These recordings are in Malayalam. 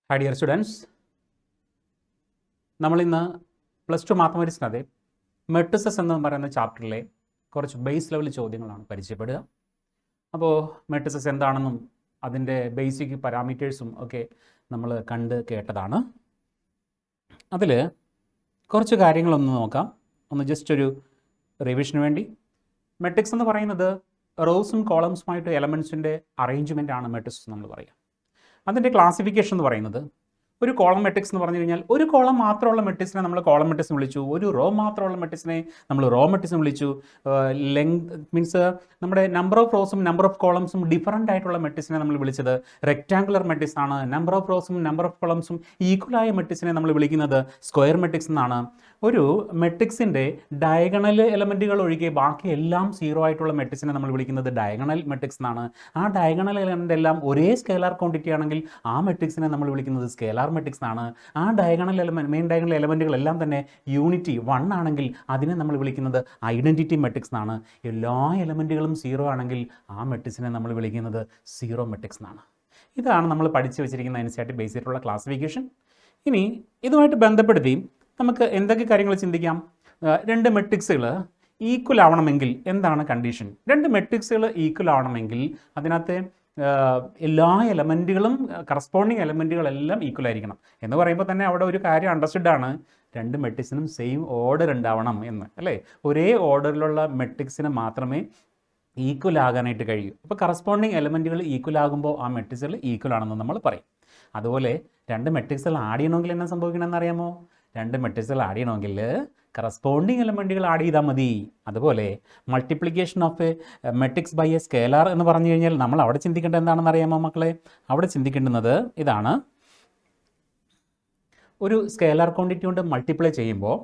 Hi dear students, നമ്മൾ ഇന്ന് പ്ലസ് ടു മാത്തമാറ്റിക്സിനകത്തെ മെട്രിസസ് എന്ന് പറയുന്ന ചാപ്റ്ററിലെ കുറച്ച് ബേസ് ലെവൽ ചോദ്യങ്ങളാണ് പരിചയപ്പെടുക. അപ്പോൾ മെട്രിസസ് എന്താണെന്നും അതിൻ്റെ ബേസിക് പാരാമീറ്റേഴ്സും ഒക്കെ നമ്മൾ കണ്ട് കേട്ടതാണ്. അതിൽ കുറച്ച് കാര്യങ്ങളൊന്ന് നോക്കാം. ഒന്ന് ജസ്റ്റ് ഒരു റിവിഷന് വേണ്ടി. മെട്രിക്സ് എന്ന് പറയുന്നത് റോസും കോളംസുമായിട്ട് എലമെൻസിൻ്റെ അറേഞ്ച്മെൻ്റ് ആണ് മെട്രിക്സ് നമ്മൾ പറയുക. അതിൻ്റെ ക്ലാസിഫിക്കേഷൻ എന്ന് പറയുന്നത് ഒരു കോളം മെട്രിക്സ് എന്ന് പറഞ്ഞു കഴിഞ്ഞാൽ ഒരു കോളം മാത്രമുള്ള മെട്രിക്സിനെ നമ്മൾ കോളം മെട്രിക്സ് എന്ന് വിളിച്ചു, ഒരു റോ മാത്രമുള്ള മെട്രിക്സിനെ നമ്മൾ റോ മെട്രിക്സ് എന്ന് വിളിച്ചു. ലെങ്ത് മീൻസ് നമ്മുടെ നമ്പർ ഓഫ് റോസും നമ്പർ ഓഫ് കോളംസും ഡിഫറൻ്റ് ആയിട്ടുള്ള മെട്രിക്സിനെ നമ്മൾ വിളിച്ചത് റെക്റ്റാങ്കുലർ മെട്രിക്സ് ആണ്. നമ്പർ ഓഫ് റോസും നമ്പർ ഓഫ് കോളംസും ഈക്വലായ മെട്രിക്സിനെ നമ്മൾ വിളിക്കുന്നത് സ്ക്വയർ മെട്രിക്സ് എന്നാണ്. ഒരു മെട്രിക്സിൻ്റെ ഡയഗണൽ എലമെൻറ്റുകൾ ഒഴികെ ബാക്കി എല്ലാം സീറോ ആയിട്ടുള്ള മെട്രിക്സിനെ നമ്മൾ വിളിക്കുന്നത് ഡയഗണൽ മെട്രിക്സ് എന്നാണ്. ആ ഡയഗണൽ എലമെൻ്റ് എല്ലാം ഒരേ സ്കേലാർ ക്വാണ്ടിറ്റി ആണെങ്കിൽ ആ മെട്രിക്സിനെ നമ്മൾ വിളിക്കുന്നത് സ്കേലാർ മെട്രിക്സ് ആണ്. ആ ഡയഗണൽ എലമെൻറ്റ് മെയിൻ ഡയഗണൽ എലമെൻറ്റുകളെല്ലാം തന്നെ യൂണിറ്റി 1 ആണെങ്കിൽ അതിനെ നമ്മൾ വിളിക്കുന്നത് ഐഡൻറ്റിറ്റി മെട്രിക്സ് എന്നാണ്. എല്ലാ എലമെൻറ്റുകളും സീറോ ആണെങ്കിൽ ആ മെട്രിക്സിനെ നമ്മൾ വിളിക്കുന്നത് സീറോ മെട്രിക്സ് എന്നാണ്. ഇതാണ് നമ്മൾ പഠിച്ചു വെച്ചിരിക്കുന്ന അനുസരിച്ച് ബേസ് ചെയ്തിട്ടുള്ള ക്ലാസിഫിക്കേഷൻ. ഇനി ഇതുമായിട്ട് ബന്ധപ്പെടുത്തി നമുക്ക് എന്തൊക്കെ കാര്യങ്ങൾ ചിന്തിക്കാം. രണ്ട് മെട്രിക്സുകൾ ഈക്വൽ ആവണമെങ്കിൽ എന്താണ് കണ്ടീഷൻ? രണ്ട് മെട്രിക്സുകൾ ഈക്വൽ ആവണമെങ്കിൽ അതിനകത്ത് എല്ലാ എലമെൻറ്റുകളും കറസ്പോണ്ടിങ് എലമെൻറ്റുകളെല്ലാം ഈക്വൽ ആയിരിക്കണം എന്ന് പറയുമ്പോൾ തന്നെ അവിടെ ഒരു കാര്യം അണ്ടർസ്റ്റുഡ് ആണ്, രണ്ട് മെട്രിക്സിനും സെയിം ഓർഡർ ഉണ്ടാവണം എന്ന്, അല്ലേ? ഒരേ ഓർഡറിലുള്ള മെട്രിക്സിന് മാത്രമേ ഈക്വൽ ആകാനായിട്ട് കഴിയൂ. അപ്പോൾ കറസ്പോണ്ടിങ് എലമെൻറ്റുകൾ ഈക്വൽ ആകുമ്പോൾ ആ മെട്രിക്സുകൾ ഈക്വൽ ആണെന്ന് നമ്മൾ പറയും. അതുപോലെ രണ്ട് മെട്രിക്സുകൾ ആഡ് ചെയ്യണമെങ്കിൽ എന്നാ സംഭവിക്കണമെന്ന് അറിയാമോ? രണ്ട് മെട്രിക്സുകൾ ആഡ് ചെയ്യണമെങ്കിൽ കറസ്പോണ്ടിങ് എലമെൻറ്റുകൾ ആഡ് ചെയ്താൽ മതി. അതുപോലെ multiplication of a matrix by a scalar എന്ന് പറഞ്ഞു കഴിഞ്ഞാൽ നമ്മൾ അവിടെ ചിന്തിക്കേണ്ടത് എന്താണെന്ന് അറിയാമോ മക്കളെ? അവിടെ ചിന്തിക്കേണ്ടുന്നത് ഇതാണ്. ഒരു സ്കേലാർ ക്വാണ്ടിറ്റി കൊണ്ട് മൾട്ടിപ്ലൈ ചെയ്യുമ്പോൾ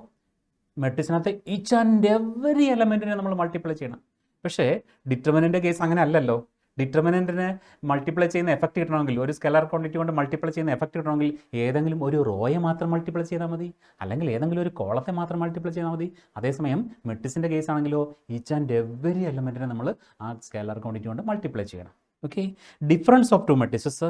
മെട്രിക്സിനകത്ത് ഈച്ച് ആൻഡ് എവറി എലമെൻറ്റിനെ നമ്മൾ മൾട്ടിപ്ലൈ ചെയ്യണം. പക്ഷേ ഡിറ്റർമിനൻ്റ് കേസ് അങ്ങനെ അല്ലല്ലോ. ഡിറ്റർമിനൻറ്റിനെ മൾട്ടിപ്ലൈ ചെയ്യുന്ന എഫക്റ്റ് കിട്ടണമെങ്കിൽ, ഒരു സ്കെലാർ ക്വാണ്ടിറ്റി കൊണ്ട് മൾട്ടിപ്ലൈ ചെയ്യുന്ന എഫക്റ്റ് കിട്ടണമെങ്കിൽ ഏതെങ്കിലും ഒരു റോയെ മാത്രം മൾട്ടിപ്ലൈ ചെയ്താൽ മതി, അല്ലെങ്കിൽ ഏതെങ്കിലും ഒരു കോളത്തെ മാത്രം മൾട്ടിപ്ലൈ ചെയ്താൽ മതി. അതേസമയം മെട്രിക്സിൻ്റെ കേസ് ആണെങ്കിലോ ഈച്ച് ആൻഡ് എവറി എലമെൻറ്റിനെ നമ്മൾ ആ സ്കെലാർ ക്വാണ്ടിറ്റി കൊണ്ട് മൾട്ടിപ്ലൈ ചെയ്യണം. Okay. Difference of two matrices,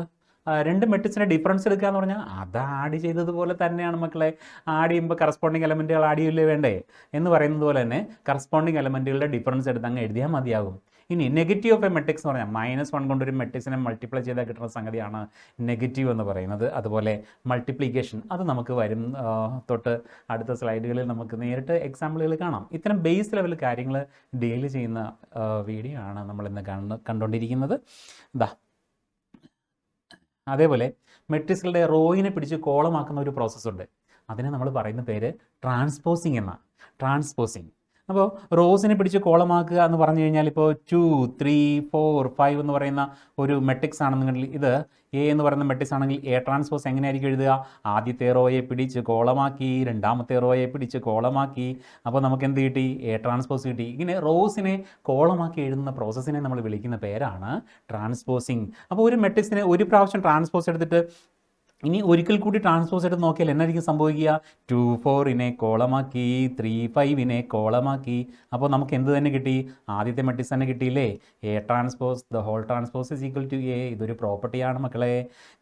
രണ്ട് മെട്രിക്സിൻ്റെ ഡിഫറൻസ് എടുക്കുക എന്ന് പറഞ്ഞാൽ അത് ആഡ് ചെയ്തതുപോലെ തന്നെയാണ് മക്കളെ. ആഡ് ചെയ്യുമ്പോൾ കറസ്പോണ്ടിങ് എലമെൻറ്റുകൾ ആഡ് ചെയ്യില്ലേ വേണ്ടേ എന്ന് പറയുന്നത് പോലെ തന്നെ കറസ്പോണ്ടിങ് എലമെൻറ്റുകളുടെ ഡിഫറൻസ് എടുത്ത് അങ്ങ് എഴുതിയാൽ മതിയാകും. ഇനി നെഗറ്റീവ് ഓഫ് എ മെട്രിക്സ് എന്ന് പറഞ്ഞാൽ -1 കൊണ്ട് ഒരു മെട്രിക്സിനെ മൾട്ടിപ്ലൈ ചെയ്താൽ കിട്ടുന്ന സംഗതിയാണ് നെഗറ്റീവ് എന്ന് പറയുന്നത്. അതുപോലെ മൾട്ടിപ്ലിക്കേഷൻ അത് നമുക്ക് വരും തൊട്ട് അടുത്ത സ്ലൈഡുകളിൽ നമുക്ക് നേരിട്ട് എക്സാമ്പിളുകൾ കാണാം. ഇത്തരം ബേസ് ലെവൽ കാര്യങ്ങൾ ഡീൽ ചെയ്യുന്ന വീഡിയോ ആണ് നമ്മളിന്ന് കണ്ടുകൊണ്ടിരിക്കുന്നത്. അതേപോലെ മെട്രിക്സുകളുടെ റോയിനെ പിടിച്ച് കോളമാക്കുന്ന ഒരു പ്രോസസ്സുണ്ട്. അതിനെ നമ്മൾ പറയുന്ന പേര് ട്രാൻസ്പോസിങ് എന്നാണ്. ട്രാൻസ്പോസിങ്. അപ്പോൾ റോസിനെ പിടിച്ച് കോളമാക്കുക എന്ന് പറഞ്ഞു കഴിഞ്ഞാൽ ഇപ്പോൾ 2, 3, 4, 5 എന്ന് പറയുന്ന ഒരു മെട്രിക്സ് ആണെന്നുണ്ടെങ്കിൽ ഇത് എ എന്ന് പറയുന്ന മെട്രിക്സ് ആണെങ്കിൽ എ ട്രാൻസ്പോസ് എങ്ങനെയായിരിക്കും എഴുതുക? ആദ്യത്തെ റോയെ പിടിച്ച് കോളമാക്കി, രണ്ടാമത്തെ റോയെ പിടിച്ച് കോളമാക്കി, അപ്പോൾ നമുക്ക് എന്ത് കിട്ടി? എ ട്രാൻസ്പോസ് കിട്ടി. ഇങ്ങനെ റോസിനെ കോളമാക്കി എഴുതുന്ന പ്രോസസ്സിനെ നമ്മൾ വിളിക്കുന്ന പേരാണ് ട്രാൻസ്പോസിങ്. അപ്പോൾ ഒരു മെട്രിക്സിനെ ഒരു പ്രാവശ്യം ട്രാൻസ്പോസ് എടുത്തിട്ട് ഇനി ഒരിക്കൽ കൂടി ട്രാൻസ്പോസ് എടുത്ത് നോക്കിയാൽ എന്നായിരിക്കും സംഭവിക്കുക? 2, 4നെ കോളമാക്കി, 3, 5നെ കോളമാക്കി. അപ്പോൾ നമുക്ക് എന്ത് തന്നെ കിട്ടി? ആദ്യത്തെ മെട്രിക്സ് തന്നെ കിട്ടിയില്ലേ? A transpose the whole transpose is equal to A. ഇതൊരു പ്രോപ്പർട്ടിയാണ് മക്കളെ.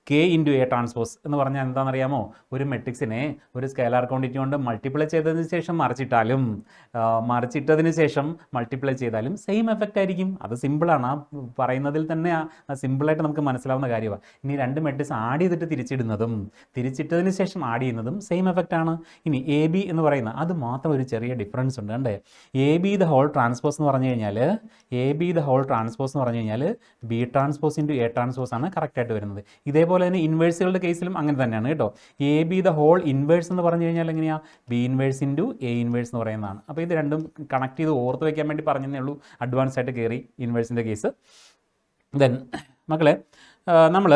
കെ ഇൻറ്റു എ ട്രാൻസ്പോസ് എന്ന് പറഞ്ഞാൽ എന്താണെന്നറിയാമോ? ഒരു മെട്രിക്സിനെ ഒരു സ്കേലാർ ക്വാണ്ടിറ്റി കൊണ്ട് മൾട്ടിപ്ലൈ ചെയ്തതിന് ശേഷം മറിച്ചിട്ടാലും മറിച്ചിട്ടതിന് ശേഷം മൾട്ടിപ്ലൈ ചെയ്താലും സെയിം എഫക്റ്റ് ആയിരിക്കും. അത് സിമ്പിളാണ്. ആ പറയുന്നതിൽ തന്നെ സിമ്പിളായിട്ട് നമുക്ക് മനസ്സിലാവുന്ന കാര്യമാണ്. ഇനി രണ്ട് മെട്രിക്സ് ആഡ് ചെയ്തിട്ട് തിരിച്ചിട്ടതിന് ശേഷം ആഡ് ചെയ്യുന്നതും സെയിം എഫക്റ്റ് ആണ്. ഇനി എ ബി എന്ന് പറയുന്ന അത് മാത്രം ഒരു ചെറിയ ഡിഫറൻസ് ഉണ്ട്. കണ്ടേ? A B the whole transpose എന്ന് പറഞ്ഞു കഴിഞ്ഞാൽ B transpose into A transpose ആണ് കറക്റ്റായിട്ട് വരുന്നത്. ഇതേപോലെ തന്നെ ഇൻവേഴ്സുകളുടെ കേസിലും അങ്ങനെ തന്നെയാണ് കേട്ടോ. A B the whole inverse എന്ന് പറഞ്ഞു കഴിഞ്ഞാൽ എങ്ങനെയാണ്? B inverse into A inverse എന്ന് പറയുന്നതാണ്. അപ്പോൾ ഇത് രണ്ടും കണക്ട് ചെയ്ത് ഓർത്ത് വയ്ക്കാൻ വേണ്ടി പറഞ്ഞതേ ഉള്ളൂ. അഡ്വാൻസ് ആയിട്ട് കയറി ഇൻവേഴ്സിൻ്റെ കേസ്. ദെൻ മക്കളെ നമ്മൾ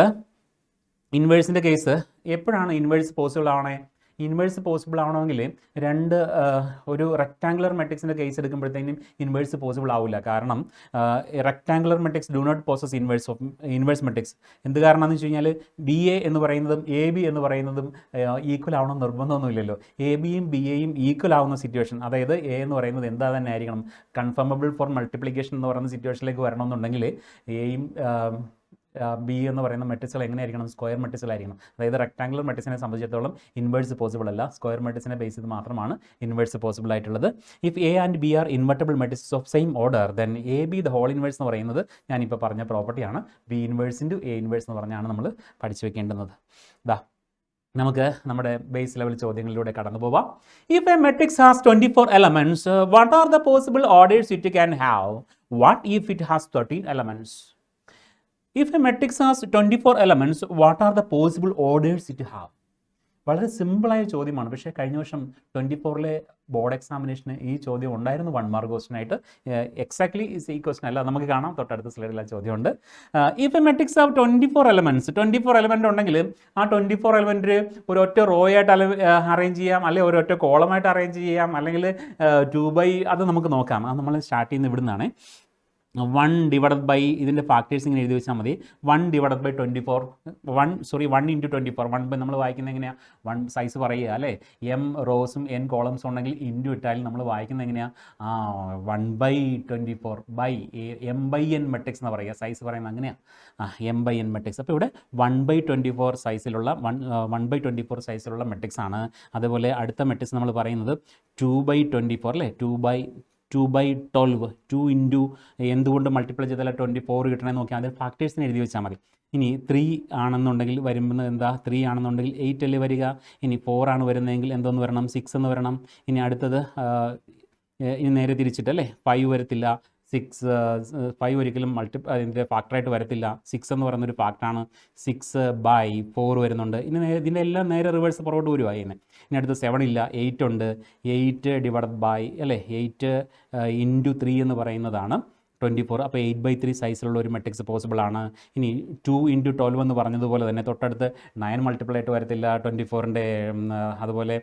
ഇൻവേഴ്സിൻ്റെ കേസ് എപ്പോഴാണ് ഇൻവേഴ്സ് പോസിബിൾ ആവണേ? ഇൻവേഴ്സ് പോസിബിൾ ആവണമെങ്കിൽ ഒരു റെക്റ്റാങ്കുലർ മെട്രിക്സിൻ്റെ കേസ് എടുക്കുമ്പോഴത്തേക്കും ഇൻവേഴ്സ് പോസിബിൾ ആവില്ല. കാരണം rectangular matrix do not possess inverse matrix. എന്ത് കാരണമെന്ന് വെച്ച് കഴിഞ്ഞാൽ ബി എ എന്ന് പറയുന്നതും എ ബി എന്ന് പറയുന്നതും ഈക്വൽ ആവണം നിർബന്ധമൊന്നുമില്ലല്ലോ. എ ബിയും ബി എയും ഈക്വൽ ആവുന്ന സിറ്റുവേഷൻ, അതായത് എ എന്ന് പറയുന്നത് എന്താ തന്നെ ആയിരിക്കണം? കൺഫർമബിൾ ഫോർ മൾട്ടിപ്ലിക്കേഷൻ എന്ന് പറയുന്ന സിറ്റുവേഷനിലേക്ക് വരണമെന്നുണ്ടെങ്കിൽ എയും ബി എന്ന് പറയുന്ന മെട്രിക്സുകൾ എങ്ങനെയായിരിക്കണം? സ്ക്വയർ മെട്രിക്സിലായിരിക്കണം. അതായത് റെക്ടാങ്കുലർ മെട്രിക്സിനെ സംബന്ധിച്ചിടത്തോളം ഇൻവേഴ്സ് പോസിബിൾ അല്ല. സ്ക്വയർ മെട്രിക്സിനെ ബേസ് ചെയ്ത് മാത്രമാണ് ഇൻവേഴ്സ് പോസിബിൾ ആയിട്ടുള്ളത്. If A and B are invertible matrix of same order then A B the whole inverse എന്ന് പറയുന്നത് ഞാനിപ്പോൾ പറഞ്ഞ പ്രോപ്പർട്ടിയാണ്. B inverse into A inverse എന്ന് പറഞ്ഞാണ് നമ്മൾ പഠിച്ചു വെക്കേണ്ടുന്നത്. നമുക്ക് നമ്മുടെ ബേസ് ലെവൽ ചോദ്യങ്ങളിലൂടെ കടന്നു പോവാം. If A matrix has 24 elements, what are the possible orders it can have? What if it has 13 elements? If a matrix has 24 elements, what are the possible orders it have? വളരെ സിമ്പിളായ ചോദ്യമാണ്. പക്ഷേ കഴിഞ്ഞ വർഷം 24-ലെ ബോർഡ് എക്സാമിനേഷന് ഈ ചോദ്യം ഉണ്ടായിരുന്നു 1 മാർക്ക് ക്വസ്റ്റൻ ആയിട്ട്. എക്സാക്ട്ലി ഈ ക്വസ്റ്റൻ അല്ല, നമുക്ക് കാണാം തൊട്ടടുത്ത സ്ലൈഡിൽ ആ ചോദ്യമുണ്ട്. If A matrix have 24 elements, 24 element ഉണ്ടെങ്കിൽ ആ 24 എലമെൻറ്റ് ഒരു ഒറ്റ റോ ആയിട്ട് അറേഞ്ച് ചെയ്യാം, അല്ലെങ്കിൽ ഒരു ഒറ്റ കോളമായിട്ട് അറേഞ്ച് ചെയ്യാം, അല്ലെങ്കിൽ 2 അത് നമുക്ക് നോക്കാം. അത് നമ്മൾ സ്റ്റാർട്ട് ചെയ്യുന്ന ഇവിടുന്നാണ്. 1 ഡിവൈഡഡ് ബൈ ഇതിൻ്റെ ഫാക്ടേഴ്സ് ഇങ്ങനെ എഴുതി വെച്ചാൽ മതി. 1 ഡിവൈഡഡ് ബൈ 24 1 ഇൻറ്റു 24 1 ബൈ നമ്മൾ വായിക്കുന്നത് എങ്ങനെയാണ്? 1 സൈസ് പറയുക അല്ലേ. എം റോസും n കോളംസും ഉണ്ടെങ്കിൽ ഇൻറ്റു ഇട്ടാലും നമ്മൾ വായിക്കുന്നത് എങ്ങനെയാണ്? 1/24 ബൈ m/n മെട്രിക്സ് എന്ന് പറയുക. സൈസ് പറയുന്നത് അങ്ങനെയാണ്, m/n മെട്രിക്സ്. അപ്പോൾ ഇവിടെ 1/24 സൈസിലുള്ള 1/24 സൈസിലുള്ള മെട്രിക്സ് ആണ്. അതുപോലെ അടുത്ത മെട്രിക്സ് നമ്മൾ പറയുന്നത് 2/24 അല്ലേ. 2/12 2 ഇൻറ്റു എന്തുകൊണ്ട് മൾട്ടിപ്ലൈ ചെയ്താൽ 24 കിട്ടണമെന്ന് നോക്കിയാൽ അതിൽ ഫാക്ടേഴ്സിന് എഴുതി വെച്ചാൽ മതി. ഇനി 3 ആണെന്നുണ്ടെങ്കിൽ വരുമ്പോൾ എന്താ? 3 ആണെന്നുണ്ടെങ്കിൽ 8 അല്ലേ വരിക. ഇനി 4 ആണ് വരുന്നതെങ്കിൽ എന്തോന്ന് വരണം? 6 എന്ന് വരണം. ഇനി അടുത്തത് ഇനി നേരെ തിരിച്ചിട്ടല്ലേ, 5 വരത്തില്ല. 5 ഒരിക്കലും അതിൻ്റെ ഫാക്ടറായിട്ട് വരത്തില്ല. 6 എന്ന് പറയുന്നൊരു ഫാക്ടറാണ്. 6/4 വരുന്നുണ്ട്. ഇനി ഇതിൻ്റെ എല്ലാം നേരെ റിവേഴ്സ് പുറകോട്ട് വരുവാ ചെയ്യുന്നത്. ഇനി അടുത്ത് 7 ഇല്ല, 8 ഉണ്ട്. 8 ഡിവൈഡഡ് ബൈ അല്ലേ 8 ഇൻറ്റു 3 എന്ന് പറയുന്നതാണ് 24. അപ്പോൾ 8/3 സൈസിലുള്ള ഒരു മെട്രിക്സ് പോസിബിൾ ആണ്. ഇനി 2 ഇൻറ്റു 12 എന്ന് പറഞ്ഞതുപോലെ തന്നെ തൊട്ടടുത്ത് 9 മൾട്ടിപ്പിൾ ആയിട്ട് വരത്തില്ല 24-ൻ്റെ. അതുപോലെ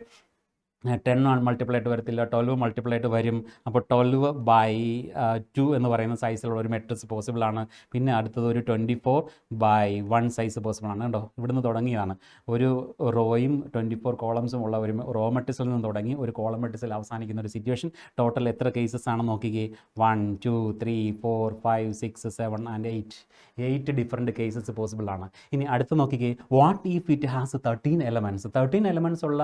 10 മൾട്ടിപ്പിൾ ആയിട്ട് വരത്തില്ല, 12 മൾട്ടിപ്പിൾ ആയിട്ട് വരും. അപ്പോൾ 12/2 എന്ന് പറയുന്ന സൈസിലുള്ള ഒരു മെട്രിക്സ് പോസിബിൾ ആണ്. പിന്നെ അടുത്തത് ഒരു 24/1 സൈസ് പോസിബിൾ ആണ്. കേട്ടോ, ഇവിടുന്ന് തുടങ്ങിയതാണ്. ഒരു റോയും 24 കോളംസും ഉള്ള ഒരു റോ മെട്രിക്സിൽ നിന്ന് തുടങ്ങി ഒരു കോളം മെട്രിക്സിൽ അവസാനിക്കുന്ന ഒരു സിറ്റുവേഷൻ. ടോട്ടൽ എത്ര കേസസ് ആണ് നോക്കിക്കേ? 1 2 3 4 5 6 7 and 8 ഡിഫറെൻറ്റ് കേസസ് പോസിബിൾ ആണ്. ഇനി അടുത്ത് നോക്കിക്കേ, what if it has 13 elements? 13 elements ഉള്ള